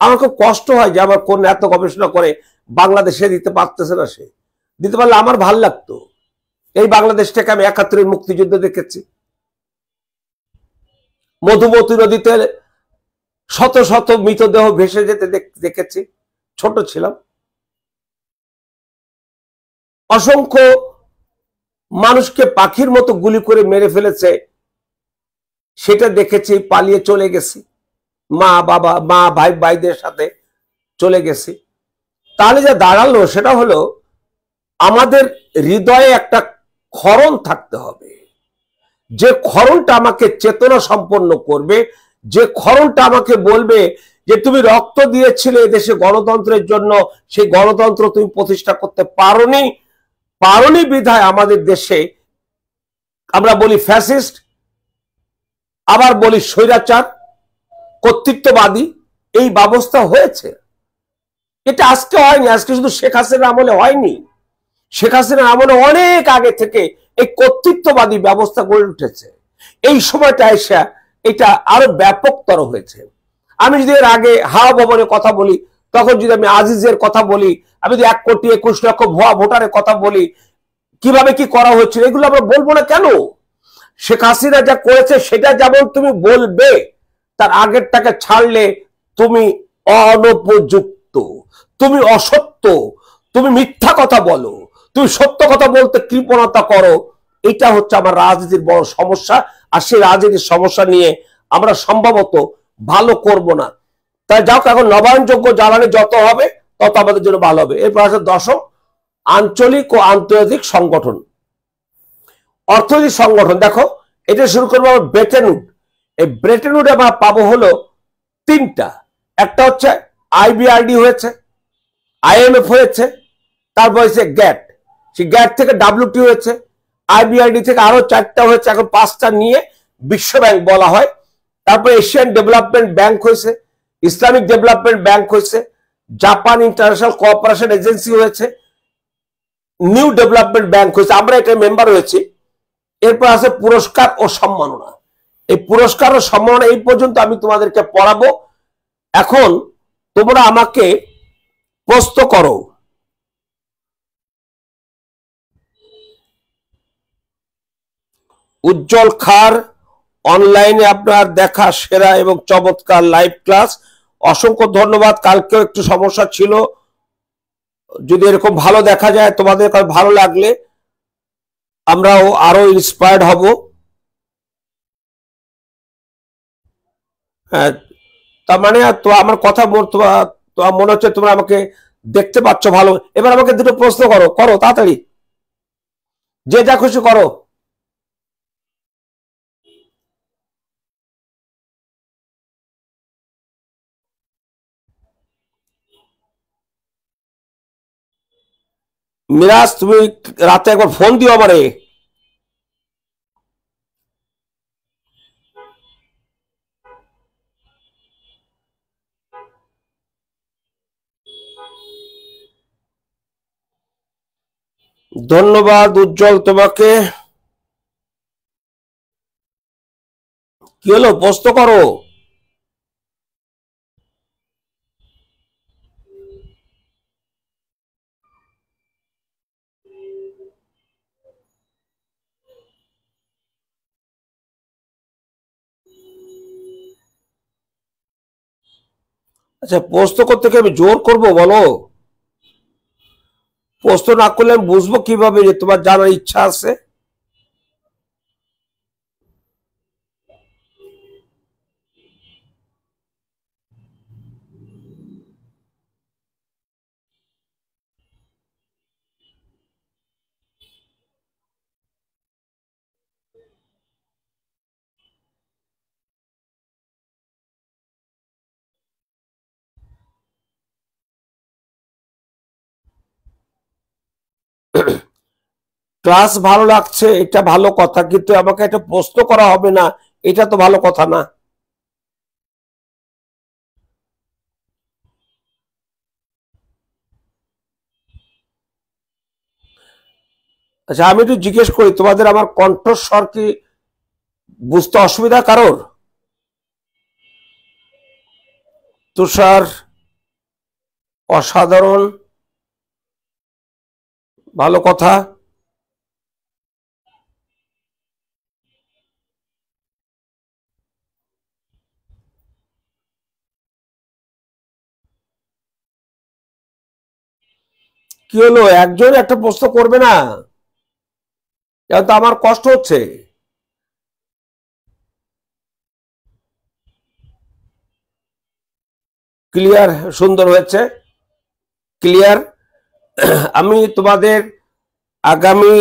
A: আমার খুব কষ্ট হয় যে আমার কন্যা এত গবেষণা করে বাংলাদেশে দিতে পারতেছে না। সে দিতে পারলে আমার ভাল লাগতো। এই বাংলাদেশটাকে আমি 71-এর মুক্তিযুদ্ধ দেখেছি, মধুমতি নদীতে শত শত মৃতদেহ ভেসে যেতে দেখেছি, ছোট ছিলাম। অসংখ্য মানুষকে পাখির মতো গুলি করে মেরে ফেলেছে, সেটা দেখেছি, পালিয়ে চলে গেছি, মা বাবা, মা ভাইদের সাথে চলে গেছি। তাহলে যা দাঁড়ালো সেটা হলো আমাদের হৃদয়ে একটা ক্ষরণ থাকতে হবে, যে ক্ষরণটা আমাকে চেতনা সম্পন্ন করবে, যে ক্ষরণটা আমাকে বলবে যে তুমি রক্ত দিয়েছিলে দেশে গণতন্ত্রের জন্য, সেই গণতন্ত্র তুমি প্রতিষ্ঠা করতে পারোনি বিধায় আমাদের দেশে আমরা বলি ফ্যাসিস্ট, আবার বলি স্বৈরাচার, কর্তৃত্ববাদী এই ব্যবস্থা হয়েছে। এটা আজকে হয়নি, আজকে শুধু শেখ হাসিনার আমলে হয়নি, শেখ হাসিনার আমলে অনেক আগে থেকে এই কর্তৃত্ববাদী ব্যবস্থা গড়ে উঠেছে। এই সময়টা এসে এটা আরো ব্যাপকতর হয়েছে। আমি যদি এর আগে হাওয়া ভবনের কথা বলি, তখন যদি আমি আজিজের কথা বলি, আমি যদি 1,21,00,000 ভুয়া ভোটারের কথা বলি, কিভাবে কি করা হয়েছিল, এগুলো আমরা বলবো না কেন? শেখ হাসিনা যা করেছে সেটা যেমন তুমি বলবে, তার আগেরটাকে ছাড়লে তুমি অনুপযুক্ত, তুমি অসত্য, তুমি মিথ্যা কথা বলো, তুমি সত্য কথা বলতে কৃপণতা করো। এটা হচ্ছে আমার রাজনীতির বড় সমস্যা। আর সেই রাজনীতির সমস্যা নিয়ে আমরা সম্ভবত ভালো করব না। তাই যাও, এখন নবায়নযোগ্য জ্বালানি যত হবে তত আমাদের জন্য ভালো হবে। এরপর আছে 10ম, আঞ্চলিক ও আন্তর্জাতিক সংগঠন, অর্থনৈতিক সংগঠন। দেখো, এটা শুরু করবো আমরা ব্রেটেন উড। এই ব্রেটেন উডে আমরা পাবো হলো 3টা। একটা হচ্ছে IBRD হয়েছে, IMF হয়েছে, তারপর হচ্ছে গ্যাট, সেই গ্যাট থেকে WTO হয়েছে, IBRD থেকে আরো 4টা হয়েছে, এখন 5টা নিয়ে বিশ্ব ব্যাংক বলা হয়। তারপর এশিয়ান ডেভেলপমেন্ট ব্যাংক হয়েছে, ইসলামিক ডেভেলপমেন্ট ব্যাংক হয়েছে, জাপান ইন্টারন্যাশনাল কোঅপারেশন এজেন্সি হয়েছে, নিউ ডেভেলপমেন্ট ব্যাংক হয়েছে, আমরা এটা মেম্বার হয়েছি। এরপর আছে পুরস্কার ও সম্মাননা। এই পুরস্কার ও সম্মাননা এই পর্যন্ত আমি তোমাদেরকে পড়াবো। এখন তোমরা আমাকে প্রশ্ন করো। উজ্জ্বল খার, অনলাইনে আপনার দেখা সেরা এবং চমৎকার লাইভ ক্লাস, অসংখ্য ধন্যবাদ। কালকেও একটু সমস্যা ছিল, যদি এরকম ভালো দেখা যায়, তোমাদের ভালো লাগলে আমরাও আরো ইন্সপায়ার্ড হব। হ্যাঁ, তার মানে তো আমার কথা মনে হচ্ছে তোমরা আমাকে দেখতে পাচ্ছ ভালো। এবার আমাকে দুটো প্রশ্ন করো, করো তাড়াতাড়ি, যে যা খুশি করো। মিরাজ, তুমি রাতে একবার ফোন দিও আমারে। ধন্যবাদ উজ্জ্বল তোমাকে। কি হলো, প্রশ্ন করো। আচ্ছা, প্রশ্ন করতে কি আমি জোর করবো বলো? প্রশ্ন না করলে আমি বুঝবো কিভাবে যে তোমার জানার ইচ্ছা আছে? ক্লাস ভালো লাগছে, এটা ভালো কথা, কিন্তু আমাকে একটা প্রশ্ন করা হবে না, এটা তো ভালো কথা না। আচ্ছা, আমি একটু জিজ্ঞেস করি, তোমাদের আমার কণ্ঠস্বর কি বুঝতে অসুবিধা কারোর? তুষার, অসাধারণ, ভালো কথা। কি হলো, একজন একটা প্রশ্ন করবে না? তো আমার কষ্ট হচ্ছে। ক্লিয়ার, সুন্দর হয়েছে, ক্লিয়ার। আমি তোমাদের আগামী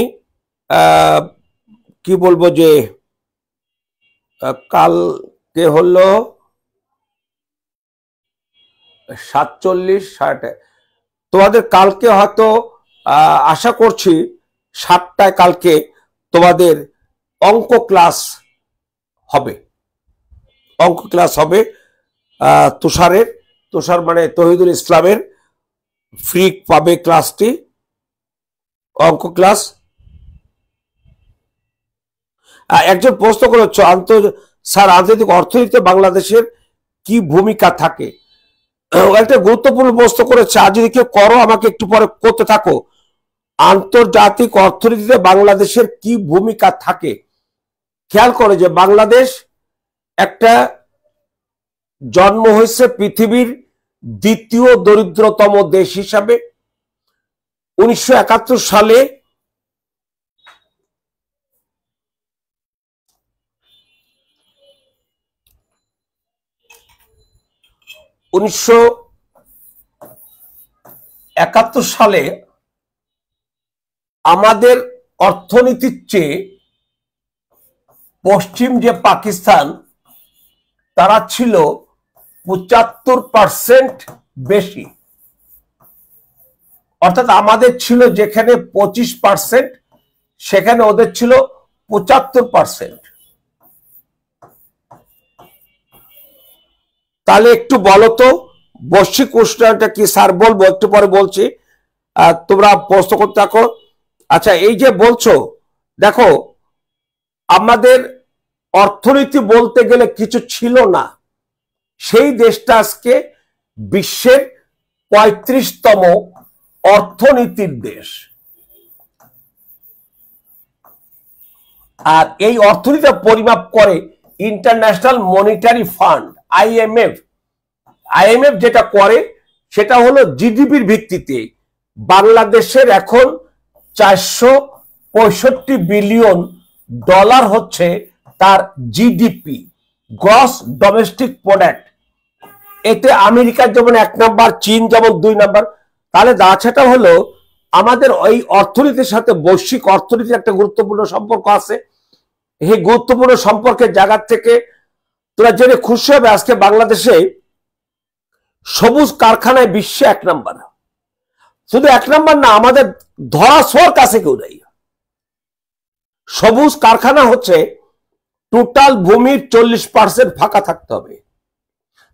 A: কি বলবো যে কালকে হলো 47 তোমাদের কালকে হয়তো আশা করছি 7টায় কালকে তোমাদের অঙ্ক ক্লাস হবে। অঙ্ক ক্লাস হবে তুষার মানে তহিদুল ইসলামের ফ্রি পাবে ক্লাসটি, অঙ্ক ক্লাস। একজন প্রশ্ন করেছ স্যার আন্তর্জাতিক অর্থনীতিতে বাংলাদেশের কি ভূমিকা থাকে? একটা গুরুত্বপূর্ণ প্রশ্ন করেছে। আজ যদি কেউ করো আমাকে একটু পরে করতে থাকো। আন্তর্জাতিক অর্থনীতিতে বাংলাদেশের কি ভূমিকা থাকে? খেয়াল করে যে বাংলাদেশ একটা জন্ম হয়েছে পৃথিবীর দ্বিতীয় দরিদ্রতম দেশ হিসাবে। 1971 সালে 1971 সালে আমাদের অর্থনীতির চেয়ে পশ্চিম যে পাকিস্তান তারা ছিল 75% বেশি। অর্থাৎ আমাদের ছিল যেখানে 25%, সেখানে ওদের ছিল 75%। তাহলে একটু বলো তো বৈশ্বিক উষ্ণায়নটা কি? স্যার বলবো, একটু পরে বলছি, তোমরা প্রশ্ন করতে থাকো। আচ্ছা, এই যে বলছো, দেখো আমাদের অর্থনীতি বলতে গেলে কিছু ছিল না, সেই দেশটা আজকে বিশ্বের 35তম অর্থনীতির দেশ। আর এই অর্থনীতি পরিমাপ করে ইন্টারন্যাশনাল মনিটারি ফান্ড আইএমএফ যেটা করে সেটা হলো জিডিপির ভিত্তিতে। বাংলাদেশের এখন 465 বিলিয়ন ডলার হচ্ছে তার জিডিপি, গ্রস ডোমেস্টিক প্রোডাক্ট। এতে আমেরিকার যেমন 1 নাম্বার, চীন যেমন 2 নাম্বার। তাহলে দাঁড়াচ্ছেটা হলো আমাদের ওই অর্থনীতির সাথে বৈশ্বিক অর্থনীতির একটা গুরুত্বপূর্ণ সম্পর্ক আছে। এই গুরুত্বপূর্ণ সম্পর্কের জায়গা থেকে তোরা জেনে খুশি হবে আজকে বাংলাদেশে সবুজ কারখানায় বিশ্বে 1 নাম্বার। শুধু 1 নাম্বার না, আমাদের ধরা ছোঁয়ার কাছে কেউ নেই। সবুজ কারখানা হচ্ছে টোটাল ভূমির 40% ফাঁকা থাকতে হবে,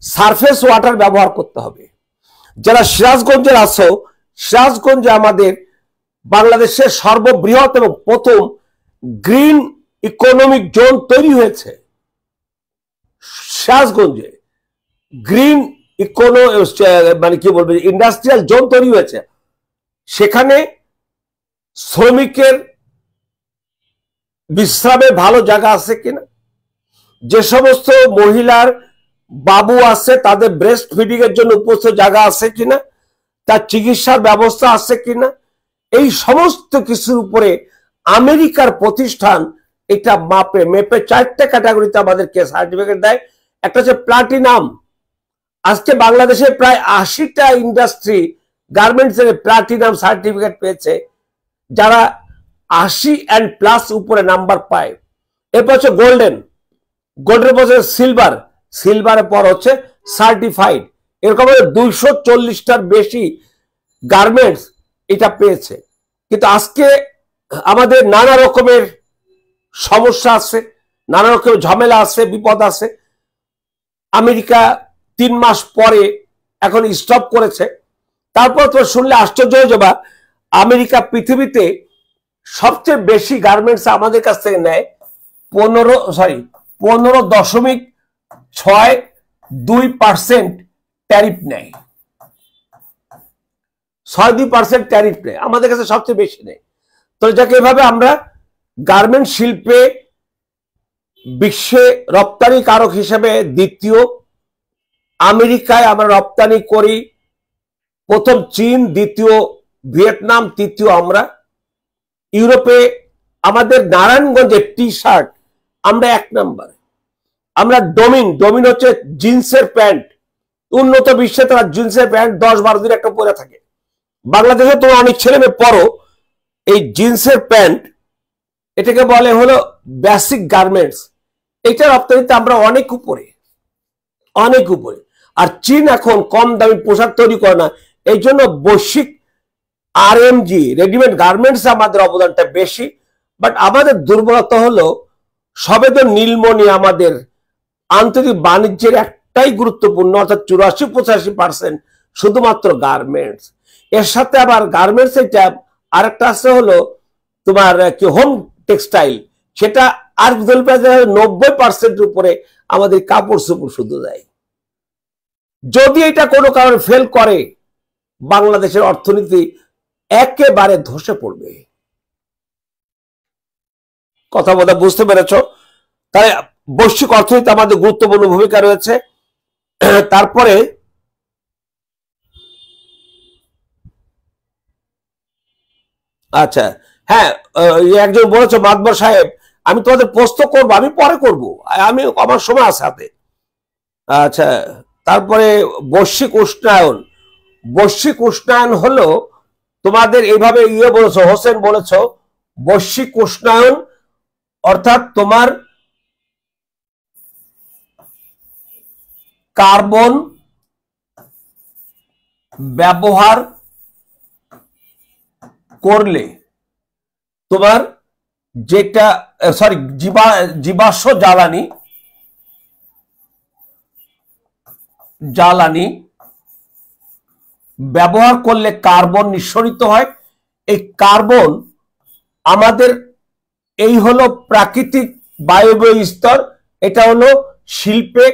A: সারফেস ওয়াটার ব্যবহার করতে হবে। যারা সিরাজগঞ্জের আছো, সিরাজগঞ্জে আমাদের বাংলাদেশের সর্ববৃহৎ এবং প্রথম গ্রিন ইকোনমিক জোন তৈরি হয়েছে। সিরাজগঞ্জে গ্রিন মানে কি বলবে ইন্ডাস্ট্রিয়াল জোন তৈরি হয়েছে। সেখানে শ্রমিকের বিশ্রামের ভালো জায়গা আছে কিনা, যে সমস্ত মহিলার বাবু আছে তাদের ব্রেস্ট ফিডিং এর জন্য উপযুক্ত জায়গা আছে কিনা, তার চিকিৎসার ব্যবস্থা আছে কিনা, এই সমস্ত কিছুর উপরে আমেরিকার প্রতিষ্ঠান এটা মেপে 4টে ক্যাটাগরিতে আমাদেরকে সার্টিফিকেট দেয়। একটা হচ্ছে প্লাটিনাম। আজকে বাংলাদেশে প্রায় 80টা ইন্ডাস্ট্রি গার্মেন্টস এর প্লাটিনাম সার্টিফিকেট পেয়েছে, যারা 80+ উপরে নাম্বার পায়। এরপর হচ্ছে গোল্ডের পর সিলভারের পর হচ্ছে সার্টিফাইড। এরকম 240টার বেশি গার্মেন্টস এটা পেয়েছে। কিন্তু আজকে আমাদের নানা রকমের সমস্যা আছে, নানা রকমের ঝামেলা আছে, বিপদ আছে। আমেরিকা 3 মাস পরে এখন স্টপ করেছে। তারপর তো শুনলে আশ্চর্য হয়ে যাবা, আমেরিকা পৃথিবীতে সবচেয়ে বেশি গার্মেন্টস আমাদের কাছ থেকে নেয় 15.62% ট্যারিফ নেয়। 6-2% ট্যারিফ নেয়, আমাদের কাছে সবচেয়ে বেশি নেয়। তো যাকে এভাবে আমরা গার্মেন্ট শিল্পে বিশ্বে রপ্তানি কারক হিসেবে দ্বিতীয়। আমেরিকায় আমরা রপ্তানি করি প্রথম চীন, দ্বিতীয় ভিয়েতনাম, তৃতীয় আমরা। ইউরোপে আমাদের নারায়ণগঞ্জের টি শার্ট আমরা 1 নাম্বার। আমরা ডোমিন হচ্ছে জিন্সের প্যান্ট, উন্নত বিশ্বে তারা জিন্সের প্যান্ট 10-12 দিন একটা পরে থাকে। বাংলাদেশে তো অনেক ছেলে মেয়ে পরো এই জিন্সের প্যান্ট এটাকে বলে হলো বেসিক গার্মেন্টস। এটা রপ্তানিতে আমরা অনেক উপরে। আর চীন এখন কম দামি পোশাক তৈরি করে না, এই জন্য বৈশ্বিক আরএমজি রেডিমেড গার্মেন্টস আমাদের অবদানটা বেশি। বাট আমাদের দুর্বলতা হলো সবে তো নীলমণি আমাদের আন্তর্জাতিক বাণিজ্যের একটাই গুরুত্বপূর্ণ, অর্থাৎ 84-85% শুধুমাত্র গার্মেন্টস। এর সাথে আবার গার্মেন্টস এটা আরেকটা আছে হলো তোমার কি হোম টেক্সটাইল, সেটা আর 90% উপরে আমাদের কাপড় চোপড় শুধু দেয়। যদি এটা কোনো কারণে ফেল করে বাংলাদেশের অর্থনীতি একেবারে ধসে পড়বে। কথা বলতে বুঝতে পেরেছ? তাই বৈশ্বিক অর্থনীতি আমাদের গুরুত্বপূর্ণ ভূমিকা রয়েছে। তারপরে আচ্ছা, হ্যাঁ, একজন বলেছে মাতবর সাহেব আমি তোমাদের প্রশ্ন করবো, আমি পরে করব, আমি আমার সময় আছে হাতে। আচ্ছা, তারপরে বৈশ্বিক উষ্ণায়ন হলো তোমাদের এইভাবে বলেছো, হোসেন বলেছো বৈশ্বিক উষ্ণায়ন অর্থাৎ তোমার কার্বন ব্যবহার করলে তোমার যেটা জীবাশ্ম জ্বালানি ব্যবহার করলে কার্বন নিঃসরিত হয়। এই কার্বন আমাদের এই হলো প্রাকৃতিক বায়বীয় স্তর, এটা হলো শিল্পে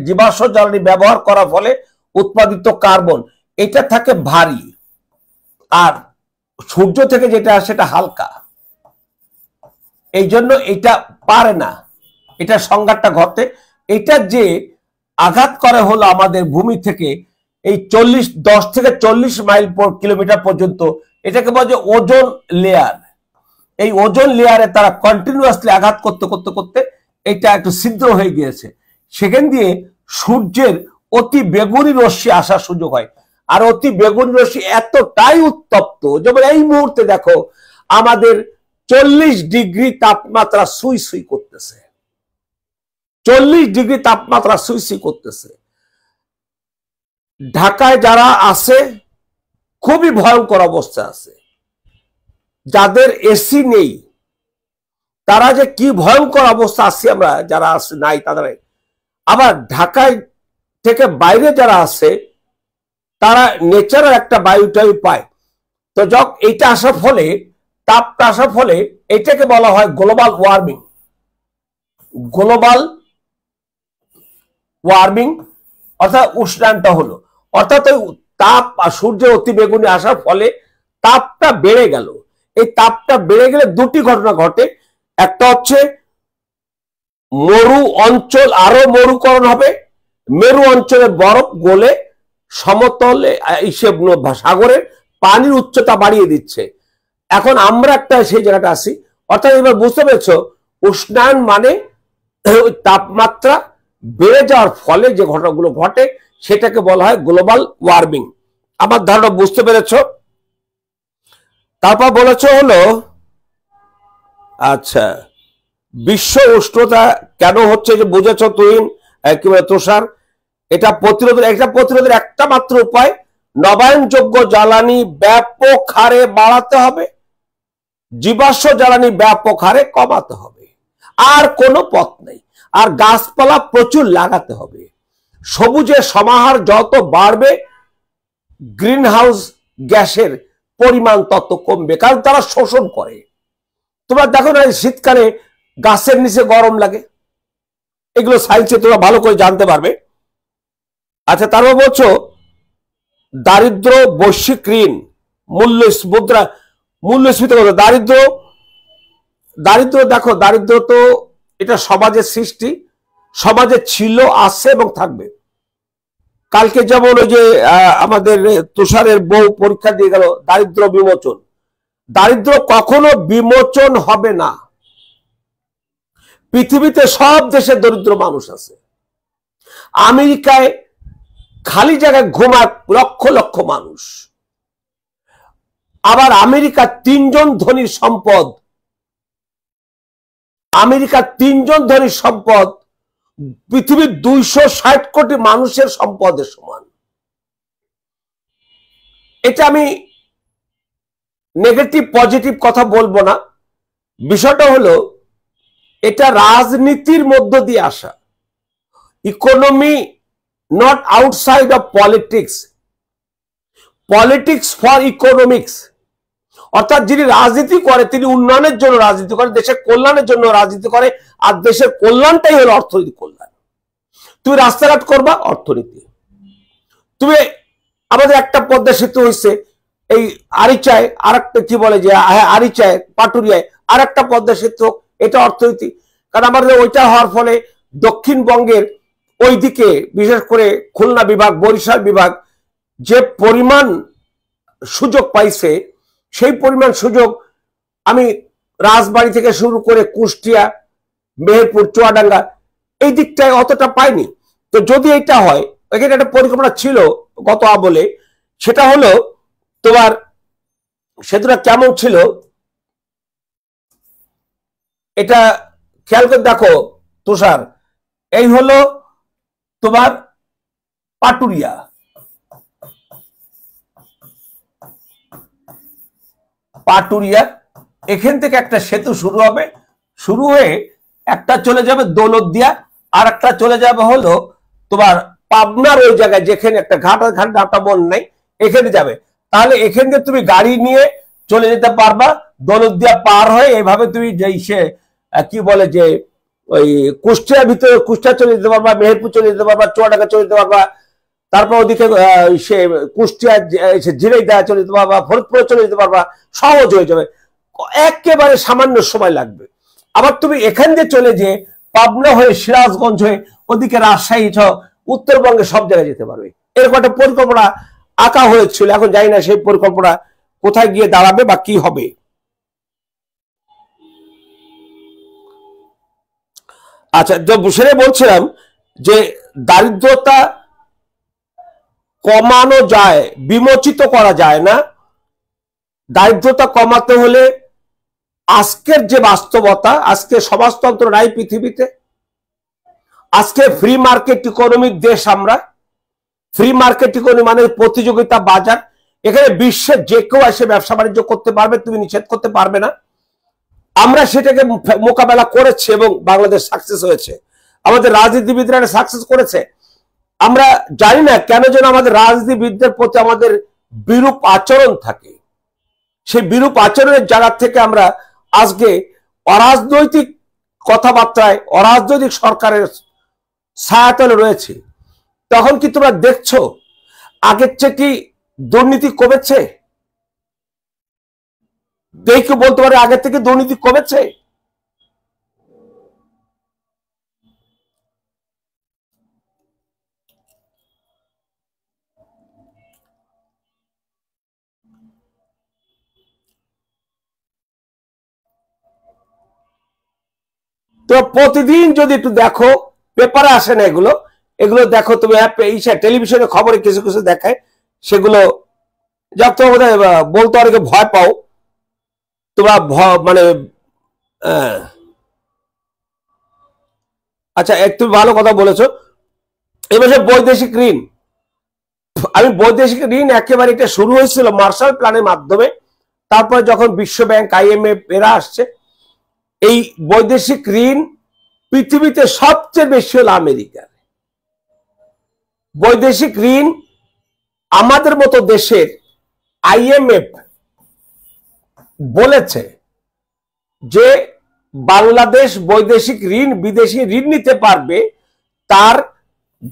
A: জীবাশ্ম জ্বালানি ব্যবহার করার ফলে উৎপাদিত কার্বন, এটা থাকে ভারী, আর সূর্য থেকে যেটা আসে সেটা হালকা। এই জন্য এটা পারে না, এটা সংঘাতটা ঘটে। এটা যে আঘাত করে হলো আমাদের ভূমি থেকে এই 10 থেকে 40 মাইল কিলোমিটার পর্যন্ত, এটাকে বলে ওজোন লেয়ার। এই ওজোন লেয়ারে তারা কন্টিনিউয়াসলি আঘাত করতে করতে করতে এটা একটু ছিদ্র হয়ে গিয়েছে, সেখান দিয়ে সূর্যের অতি বেগুনি রশ্মি আসার সুযোগ হয়। আর অতি বেগুনি রশ্মি এতটাই উত্তপ্ত, যেমন এই মুহূর্তে দেখো আমাদের 40 ডিগ্রি তাপমাত্রা সুই সুই করতেছে, 40 ডিগ্রি তাপমাত্রা সুই সুই করতেছে। ঢাকায় যারা আছে খুবই ভয়ঙ্কর অবস্থা আছে, যাদের এসি নেই তারা যে কি ভয়ঙ্কর অবস্থা আছে, আমরা যারা আছে নাই তাদের। আবার ঢাকায় থেকে বাইরে যারা আছে তারা নেচারের একটা বায়ুটাই পায়। তো যখন এইটা আসার ফলে, তাপটা আসার ফলে, এটাকে বলা হয় গ্লোবাল ওয়ার্মিং অর্থাৎ উষ্ণায়নটা হলো, অর্থাৎ তাপ আর সূর্যের অতি বেগুনি আসার ফলে তাপটা বেড়ে গেল। এই তাপটা বেড়ে গেলে দুটি ঘটনা ঘটে, একটা হচ্ছে মরু অঞ্চল আরো মরুকরণ হবে, মেরু অঞ্চলে বরফ গলে সমতলে সাগরের পানির উচ্চতা বাড়িয়ে দিচ্ছে। এখন আমরা একটা সেই জায়গাটা আসি, অর্থাৎ এবার বুঝতে পেরেছো উষ্ণায়ন মানে তাপমাত্রা বেড়ে যাওয়ার ফলে যে ঘটনাগুলো ঘটে সেটাকে বলা হয় গ্লোবাল ওয়ার্মিং। আমার ধারণা বুঝতে পেরেছো? তারপর বলেছো হলো আচ্ছা বিশ্ব উষ্ণতা কেন হচ্ছে, যে বুঝেছো তুই তুষার? এটা প্রতিরোধের একটা মাত্র উপায়, নবায়নযোগ্য জ্বালানি ব্যাপক হারে বাড়াতে হবে, জীবাশ্ম জ্বালানি ব্যাপক হারে কমাতে হবে, আর কোনো পথ নেই। আর গাছপালা প্রচুর লাগাতে হবে। সবুজের সমাহার যত বাড়বে গ্রিন হাউস গ্যাসের পরিমাণ তত কমবে, কারণ তারা শোষণ করে। তোমরা দেখো না শীতকালে গাছের নিচে গরম লাগে, এগুলো সায়েন্সে তোমরা ভালো করে জানতে পারবে। আচ্ছা, তারপর বলছো দারিদ্র, বৈশ্বিক ঋণ, মূল্যস্ফীতি। দারিদ্র দেখো, দারিদ্র তো এটা সমাজের সৃষ্টি, সমাজে ছিল, আছে এবং থাকবে। কালকে যেমন ওই যে আমাদের তুষারের বউ পরীক্ষা দিয়ে গেল দারিদ্র বিমোচন, দারিদ্র কখনো বিমোচন হবে না। পৃথিবীতে সব দেশে দরিদ্র মানুষ আছে। আমেরিকায় খালি জায়গায় ঘুমায় লক্ষ লক্ষ মানুষ। আবার আমেরিকার 3 জন ধনীর সম্পদ আমেরিকার 3 জন ধনী সম্পদ পৃথিবীর 260 কোটি মানুষের সম্পদের সমান। এটা আমি নেগেটিভ পজিটিভ কথা বলবো না, বিষয়টা হলো এটা রাজনীতির মধ্য দিয়ে আসা। Economy not outside of politics, politics for economics. অর্থাৎ যিনি রাজনীতি করে তিনি উন্নয়নের জন্য রাজনীতি করে, দেশের কল্যাণের জন্য রাজনীতি করে, আর দেশের কল্যাণটাই হলো অর্থনৈতিক কল্যাণ। তুমি রাস্তাঘাট করবা, অর্থনীতি। তুমি আমাদের একটা পদ্মা সেতু হয়েছে এই আরিচায়, আর একটা কি বলে যে আরিচায় পাটুরিয়ায় আর একটা পদ্মা সেতু, এটা অর্থনীতি। কারণ আমাদের ওইটা হওয়ার ফলে দক্ষিণবঙ্গের ওইদিকে বিশেষ করে খুলনা বিভাগ, বরিশাল বিভাগ যে পরিমাণ সুযোগ পাইছে, সেই পরিমাণ সুযোগ আমি রাজবাড়ী থেকে শুরু করে কুষ্টিয়া, মেহেরপুর, চুয়াডাঙ্গা এই দিকটায় অতটা পাইনি। তো যদি এটা হয়, এখানে একটা পরিকল্পনা ছিল গত আমলে, সেটা হলো তোমার সেতুটা কেমন ছিল এটা খেয়াল করে দেখো তুষার। এই হলো তোমার পাটুরিয়া, পাটুরিয়া এখান থেকে একটা সেতু শুরু হবে, শুরু হয়ে একটা চলে যাবে দৌলতদিয়া, আর একটা চলে যাবে হলো তোমার পাবনার ওই জায়গায় যেখানে একটা ঘাটা বন নেই, এখানে যাবে। তাহলে এখান থেকে তুমি গাড়ি নিয়ে চলে যেতে পারবা, দৌলতদিয়া পার হয়ে এইভাবে তুমি যেই সে কি বলে যে ওই কুষ্টিয়ার ভিতরে কুষ্টিয়া চলে যেতে পারবা, মেহেরপুর চলে যেতে পারবা, চুয়াডাঙ্গা চলে যেতে পারবা, তারপর ওদিকে সে কুষ্টিয়া ঝিনাইদহ চলে যেতে পারবা, ফরিদপুর চলে যেতে পারবা, সহজ হয়ে যাবে, একেবারে সামান্য সময় লাগবে। আবার তুমি এখান দিয়ে চলে যে পাবনা হয়ে সিরাজগঞ্জ হয়ে ওদিকে রাজশাহী উত্তরবঙ্গে সব জায়গায় যেতে পারবে। এরকম একটা পরিকল্পনা আঁকা হয়েছিল, এখন জানি না সেই পরিকল্পনা কোথায় গিয়ে দাঁড়াবে বা কি হবে। আচ্ছা, সেটাই বলছিলাম যে দারিদ্রতা কমানো যায়, বিমোচিত করা যায় না। দারিদ্রতা কমাতে হলে আজকের যে বাস্তবতা, আজকে সমাজতন্ত্র নাই পৃথিবীতে, আজকে ফ্রি মার্কেট ইকোনমিক দেশ আমরা। ফ্রি মার্কেট ইকোনমি মানে প্রতিযোগিতা বাজার, এখানে বিশ্বের যে কেউ এসে ব্যবসা বাণিজ্য করতে পারবে, তুমি নিষেধ করতে পারবে না। আমরা সেটাকে মোকাবেলা করেছি এবং বাংলাদেশ সাকসেস হয়েছে, আমাদের রাজনীতিবিদরা সাকসেস করেছে। আমরা জানি না কেন যেন আমাদের রাজনীতিবিদদের প্রতি আমাদের বিরূপ আচরণ থাকে। সেই বিরূপ আচরণের জায়গা থেকে আমরা আজকে অরাজনৈতিক কথাবার্তায়, অরাজনৈতিক সরকারের ছায়াতলে রয়েছে। তখন কি তোমরা দেখছো আগের চেয়ে কি দুর্নীতি কমেছে? দেখে বলতে পারে আগের থেকে দুর্নীতি কমেছে? তো প্রতিদিন যদি একটু দেখো, পেপারে আসে না এগুলো, এগুলো দেখো তুমি টেলিভিশনে খবরে কিছু কিছু দেখায়, সেগুলো যত বলতে অনেকে ভয় পাও তোমরা, মানে আচ্ছা একটু ভালো কথা বলেছো। এবার বৈদেশিক ঋণ, আমি বৈদেশিক ঋণ একেবারে এটা শুরু হয়েছিল মার্শাল প্ল্যানের মাধ্যমে, তারপরে যখন বিশ্ব ব্যাংক, IMF এরা আসছে, এই বৈদেশিক ঋণ পৃথিবীতে সবচেয়ে বেশি হলো আমেরিকার। বৈদেশিক ঋণ আমাদের মতো দেশের IMF বলেছে যে বাংলাদেশ বৈদেশিক ঋণ, বিদেশি ঋণ নিতে পারবে তার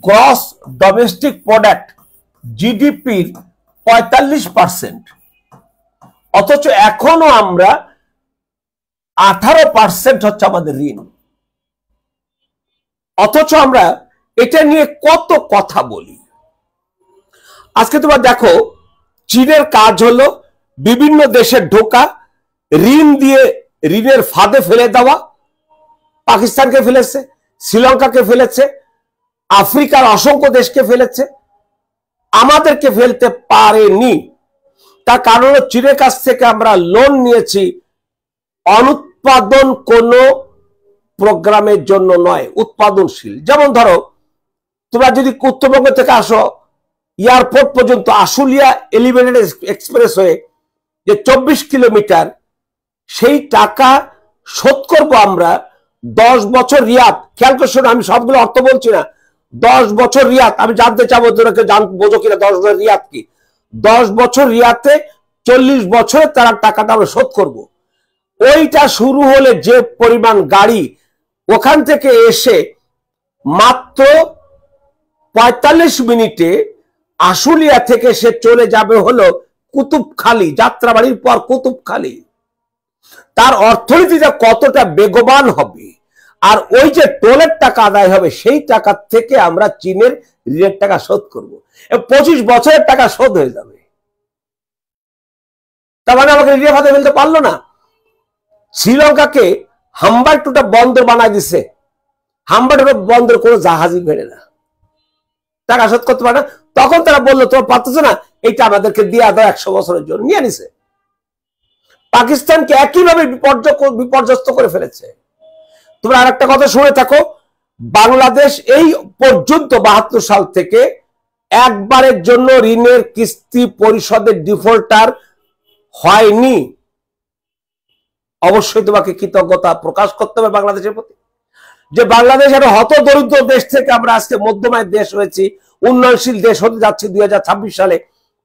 A: গ্রস ডোমেস্টিক প্রোডাক্ট GDP-র 45%। অথচ এখনো আমরা 18% হচ্ছে আমাদের ঋণ। অথচ আমরা এটা নিয়ে কত কথা বলি। আজকে তোমরা দেখো চীনের কাজ হলো বিভিন্ন দেশে ঢোকা, ঋণ দিয়ে ঋণের ফাঁদে ফেলে দেওয়া। পাকিস্তানকে ফেলেছে, শ্রীলঙ্কাকে ফেলেছে, আফ্রিকার অসংখ্য দেশকে ফেলেছে, আমাদেরকে ফেলতে পারেনি। তার কারণ চীনের কাছ থেকে আমরা লোন নিয়েছি অনুৎপাদন কোনো প্রোগ্রামের জন্য নয়, উৎপাদনশীল। যেমন ধরো তোমরা যদি উত্তরবঙ্গ থেকে আসো এয়ারপোর্ট পর্যন্ত আশুলিয়া এলিভেটেড এক্সপ্রেস হয়ে যে 24 কিলোমিটার, সেই টাকা শোধ করবো আমরা 10 বছর রিয়াদ। খেয়াল করে শোনো, আমি সবগুলো অর্থ বলছি না। 10 বছর রিয়াদ, আমি জানতে চাবো তোরা বোঝো কিনা 10 বছর রিয়াদ কি। 10 বছর রিয়াদে 40 বছরে তারা টাকাটা আমরা শোধ করব। ওইটা শুরু হলে যে পরিমাণ গাড়ি ওখান থেকে এসে মাত্র 45 মিনিটে আশুলিয়া থেকে সে চলে যাবে হলো কুতুবখালী, যাত্রাবাড়ির পর কুতুবখালী। তার অর্থনীতিটা কতটা বেগবান হবে। আর ওই যে টোলের টাকা আদায় হবে, সেই টাকা থেকে আমরা চীনের ঋণের টাকা শোধ করবো। 25 বছরের টাকা শোধ হয়ে যাবে। তার মানে আমাকে ঋণের হাতে ফেলতে পারলো না। শ্রীলঙ্কাকে হাম্বারটুটা বন্দর বানায় দিছে। হাম্বারটুটা বন্দর কোনো জাহাজই বেড়ে না, টাকা শোধ করতে পারে না। তখন তারা বললো তোমার পারতেছে না, এইটা আমাদেরকে দিয়ে দাও 100 বছরের জন্য, নিয়ে নিছে। পাকিস্তানকে একইভাবে বিপর্যস্ত করে ফেলেছে। তোমরা আর একটা কথা শুনে থাকো, বাংলাদেশ এই পর্যন্ত 72 সাল থেকে একবারের জন্য ঋণের কিস্তি পরিশোধের ডিফল্টার হয়নি। অবশ্যই তোমাকে কৃতজ্ঞতা প্রকাশ করতে হবে বাংলাদেশের প্রতি, যে বাংলাদেশ একটা হতদরিদ্র দেশ থেকে আমরা আজকে মধ্যমায়ের দেশ হয়েছি, উন্নয়নশীল দেশ হতে যাচ্ছি 2026 সালে।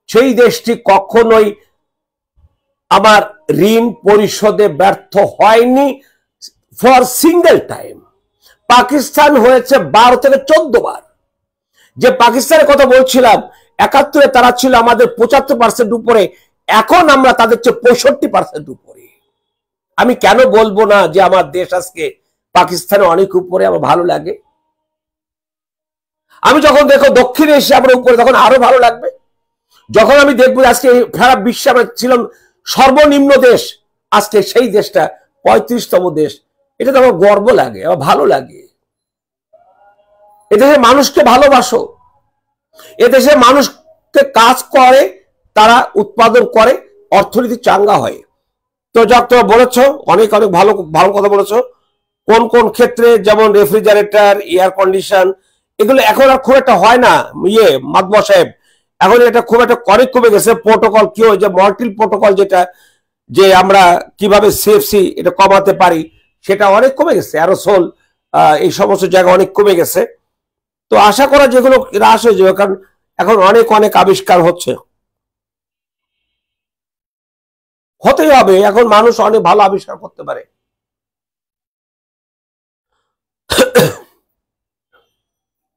A: সেই দেশটি কখনোই আমার ঋণ পরিশোধে ব্যর্থ হয়নি ফর সিঙ্গেল টাইম। পাকিস্তান হয়েছে 12 থেকে 14 বার। যে পাকিস্তানের কথা বলছিলাম 71-এ তারা ছিল আমাদের 75% উপরে, এখন আমরা তাদের চেয়ে 65% উপরে। আমি কেন বলবো না যে আমার দেশ আজকে পাকিস্তানে অনেক উপরে, আমার ভালো লাগে। আমি যখন দেখো দক্ষিণ এশিয়া আমরা উপরে, তখন আরো ভালো লাগবে। যখন আমি দেখবো আজকে সারা বিশ্বে আমরা ছিলাম সর্বনিম্ন দেশ, আজকে সেই দেশটা 35তম দেশ, এটা তো আমার গর্ব লাগে, আমার ভালো লাগে। এদেশের মানুষকে ভালোবাসো, এদেশে মানুষকে কাজ করে, তারা উৎপাদন করে, অর্থনীতি চাঙ্গা হয়। তো যাক, তোমরা বলেছো অনেক অনেক ভালো ভালো কথা বলেছো। কোন কোন ক্ষেত্রে, যেমন রেফ্রিজারেটর, এয়ার কন্ডিশন, এগুলো এখন আর খুব একটা হয় না। মাদবা সাহেব, এখন এটা খুব একটা অনেক কমে গেছে। প্রোটোকল কি হয়, যে মল্টিল প্রোটোকল, যেটা যে আমরা কিভাবে সিএফসি এটা কমাতে পারি, সেটা অনেক কমে গেছে। অ্যারোসোল, এই সমস্ত জায়গা অনেক কমে গেছে। তো আশা করা যেগুলো হ্রাস হয়ে যাবে, কারণ এখন অনেক অনেক আবিষ্কার হচ্ছে, হতেই হবে। এখন মানুষ অনেক ভালো আবিষ্কার করতে পারে।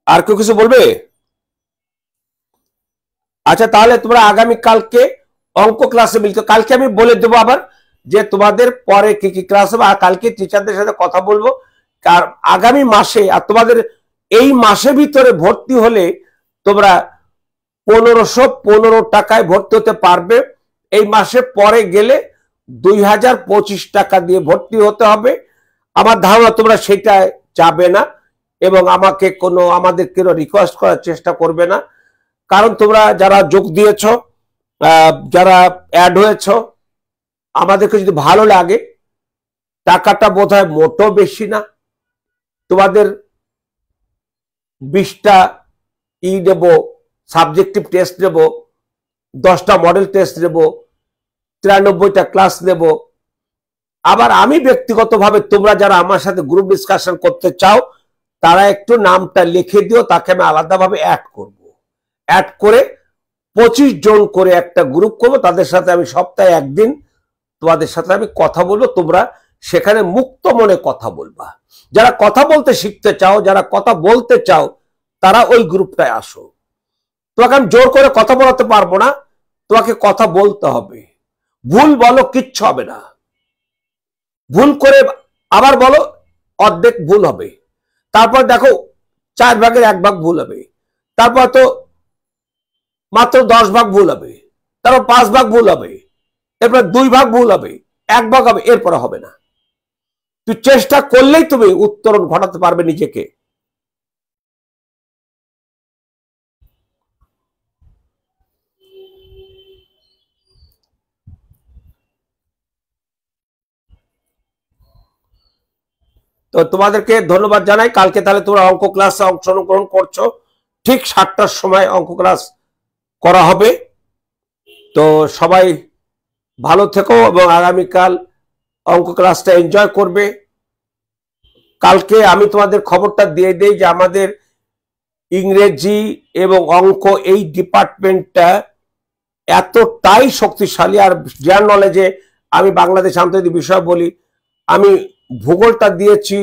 A: আর কেউ কিছু বলবে? আচ্ছা, তাহলে তোমরা আগামীকালকে অঙ্ক ক্লাসে মিলতে, কালকে আমি বলে দেবো আবার যে তোমাদের পরে কি কি ক্লাস হবে, আর কালকে টিচারদের সাথে কথা বলবো। আর আগামী মাসে, আর তোমাদের এই মাসের ভিতরে ভর্তি হলে তোমরা 1515 টাকায় ভর্তি হতে পারবে। এই মাসে পরে গেলে 2025 টাকা দিয়ে ভর্তি হতে হবে। আমার ধারণা তোমরা সেটা যাবে না, এবং আমাদের কোনো রিকোয়েস্ট করার চেষ্টা করবে না। কারণ তোমরা যারা যোগ দিয়েছ, যারা অ্যাড হয়েছ, আমাদেরকে যদি ভালো লাগে, টাকাটা বোধহয় মোটো বেশি না। তোমাদের 20টা দেব, সাবজেক্টিভ টেস্ট দেব, 10টা মডেল টেস্ট দেব, 93টা ক্লাস নেব। আবার আমি ব্যক্তিগতভাবে, তোমরা যারা আমার সাথে গ্রুপ ডিসকাশন করতে চাও, তারা একটু নামটা লিখে দিও, তাকে আমি আলাদাভাবে অ্যাড করব। অ্যাড করে 25 জন করে একটা গ্রুপ করবো, তাদের সাথে আমি সপ্তাহে একদিন তোমাদের সাথে আমি কথা বলবো। তোমরা সেখানে মুক্ত মনে কথা বলবা। যারা কথা বলতে শিখতে চাও, যারা কথা বলতে চাও, তারা ওই গ্রুপটায় আসো। তোমাকে আমি জোর করে কথা বলাতে পারবো না, তোমাকে কথা বলতে হবে। ভুল বলো, কিচ্ছু হবে না। ভুল করে আবার বলো, অর্ধেক ভুল হবে। তারপর দেখো 4 ভাগের 1 ভাগ ভুল হবে। তারপর তো মাত্র 10 ভাগ ভুল হবে। তারপর 5 ভাগ ভুল হবে। এরপর 2 ভাগ ভুল হবে, 1 ভাগ হবে, এরপরে হবে না। তুই চেষ্টা করলেই তুমি উত্তরণ ঘটাতে পারবে নিজেকে। তো তোমাদেরকে ধন্যবাদ জানাই। কালকে তাহলে তোমরা অঙ্ক ক্লাসে অংশগ্রহণ করছো, ঠিক 7টার সময় অঙ্ক ক্লাস করা হবে। তো সবাই ভালো থেকো এবং আগামীকাল অঙ্ক ক্লাসটা এনজয় করবে। কালকে আমি তোমাদের খবরটা দিয়ে দেই যে আমাদের ইংরেজি এবং অঙ্ক এই ডিপার্টমেন্টটা এতটাই শক্তিশালী। আর জেনারেল নলেজে আমি বাংলাদেশ আন্তর্জাতিক বিষয় বলি, আমি ভূগোলটা দিয়েছি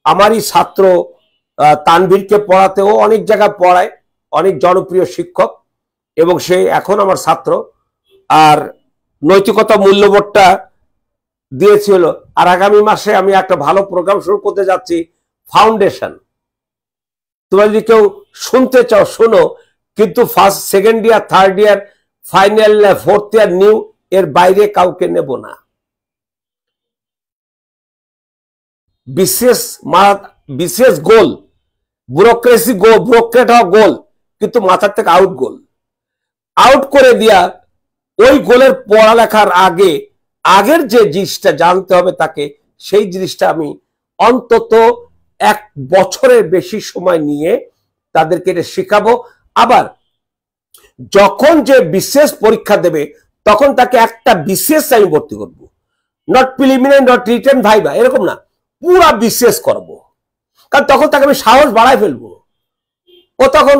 A: আমারই ছাত্র তানভীরকে পড়াতেও, অনেক জায়গায় পড়ায়, অনেক জনপ্রিয় শিক্ষক এবং সে এখন আমার ছাত্র। আর নৈতিকতা মূল্যবোধটা দিয়েছিল। আর আগামী মাসে আমি একটা ভালো প্রোগ্রাম শুরু করতে যাচ্ছি, ফাউন্ডেশন। তোমরা যদি কেউ শুনতে চাও শোনো, কিন্তু first second year third year final fourth year new এর বাইরে কাউকে নেব না। বিশেষ গোল, ব্যুরোক্রেসি গোল, ব্যুরোক্রেট হওয়া গোল, কিন্তু মাথার থেকে আউট গোল, আউট করে দিয়া ওই গোলের পড়ালেখার আগে আগের যে জিনিসটা জানতে হবে তাকে, সেই জিনিসটা আমি অন্তত 1 বছরের বেশি সময় নিয়ে তাদেরকে এটা শেখাবো। আবার যখন যে বিশেষ পরীক্ষা দেবে তখন তাকে একটা বিশেষ আমি ভর্তি করব, not preliminary, not written viva, এরকম না, পুরা বিশেষ করব। কারণ তখন তাকে আমি সাহস বাড়ায় ফেলবো, ও তখন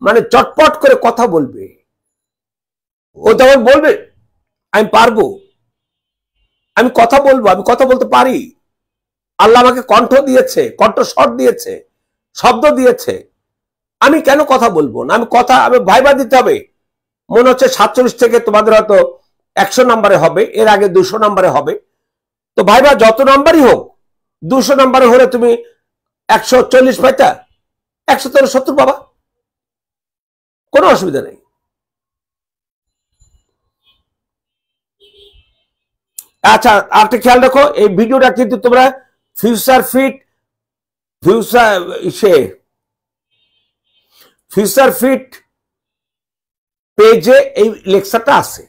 A: মানে চটপট করে কথা বলবে, ও তখন বলবে আমি পারবো, আমি কথা বলবো, আমি কথা বলতে পারি, আল্লাহ আমাকে কণ্ঠ দিয়েছে, কণ্ঠস্বর দিয়েছে, শব্দ দিয়েছে, আমি কেন কথা বলবো না? আমি ভাইবা দিতে হবে। মনে হচ্ছে 47 থেকে তোমাদের হয়তো 100 নম্বরে হবে, এর আগে 200 নম্বরে হবে। তো ভাইবা যত নাম্বারই হোক, 200 নম্বরে হলে তুমি 140 পাইতা, 170 পাবা, কোনো অসুবিধা নেই। আচ্ছা, আরেকটা খেয়াল রাখো, এই ভিডিওটা কিন্তু তোমরা ফিউচার ফিট পেজে এই লেকচারটা আছে।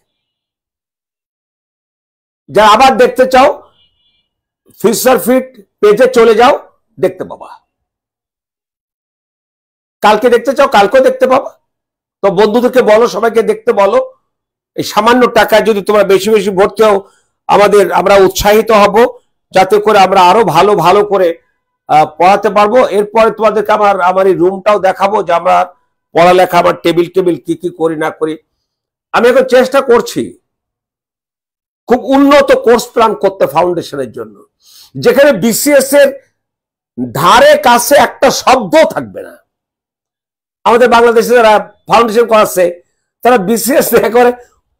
A: যারা আবার দেখতে চাও ফিউচার ফিট পেজে চলে যাও, দেখতে পাবা। কালকে দেখতে চাও কালকেও দেখতে পাবা। তো বন্ধুদেরকে বলো, সবাইকে দেখতে বলো। এই সামান্য টাকায় যদি তোমরা বেশি বেশি ভর্তি হও, আমরা উৎসাহিত হব, যাতে করে আমরা আরো ভালো ভালো করে পড়াতে পারবো। এরপরে তোমাদেরকে আমার এই রুমটাও দেখাবো, যে আমরা পড়ালেখা, আমার টেবিল কি কি করি না করি। আমি এখন চেষ্টা করছি খুব উন্নত কোর্স প্ল্যান করতে ফাউন্ডেশনের জন্য, যেখানে বিসিএস এর ধারে কাছে একটা শব্দ থাকবে না। আমাদের বাংলাদেশে যারা ফাউন্ডেশন করাচ্ছে তারা বিসিএস করে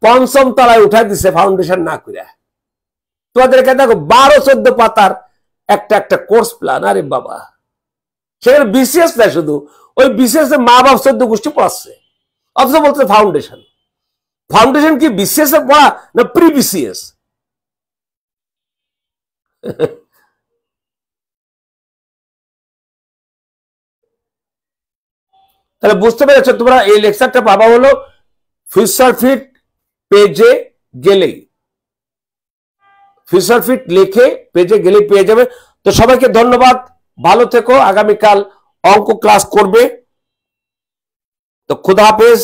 A: 5ম তলায় উঠাই দিচ্ছে ফাউন্ডেশন না করে। তোমাদেরকে দেখো 12-14 পাতার একটা কোর্স প্ল্যান। আরে বাবা, সেখানে বিসিএস না, শুধু ওই বিসিএস এর মা বাপ 14 গোষ্ঠী পড়াচ্ছে, অথচ বলছে ফাউন্ডেশন। ফাউন্ডেশন কি বিসিএস এর পড়া না প্রি বিসিএস? তাহলে বুঝতে পেরেছো তোমরা, এই লেকচারটা পাবা হলো ফিউচার ফিট পেজে গেলেই, ফিউচার ফিট লিখে পেজে গেলেই পেয়ে যাবে। তো সবাইকে ধন্যবাদ, ভালো থেকো, আগামীকাল অঙ্ক ক্লাস করবে। তো খুদা হাফেজ।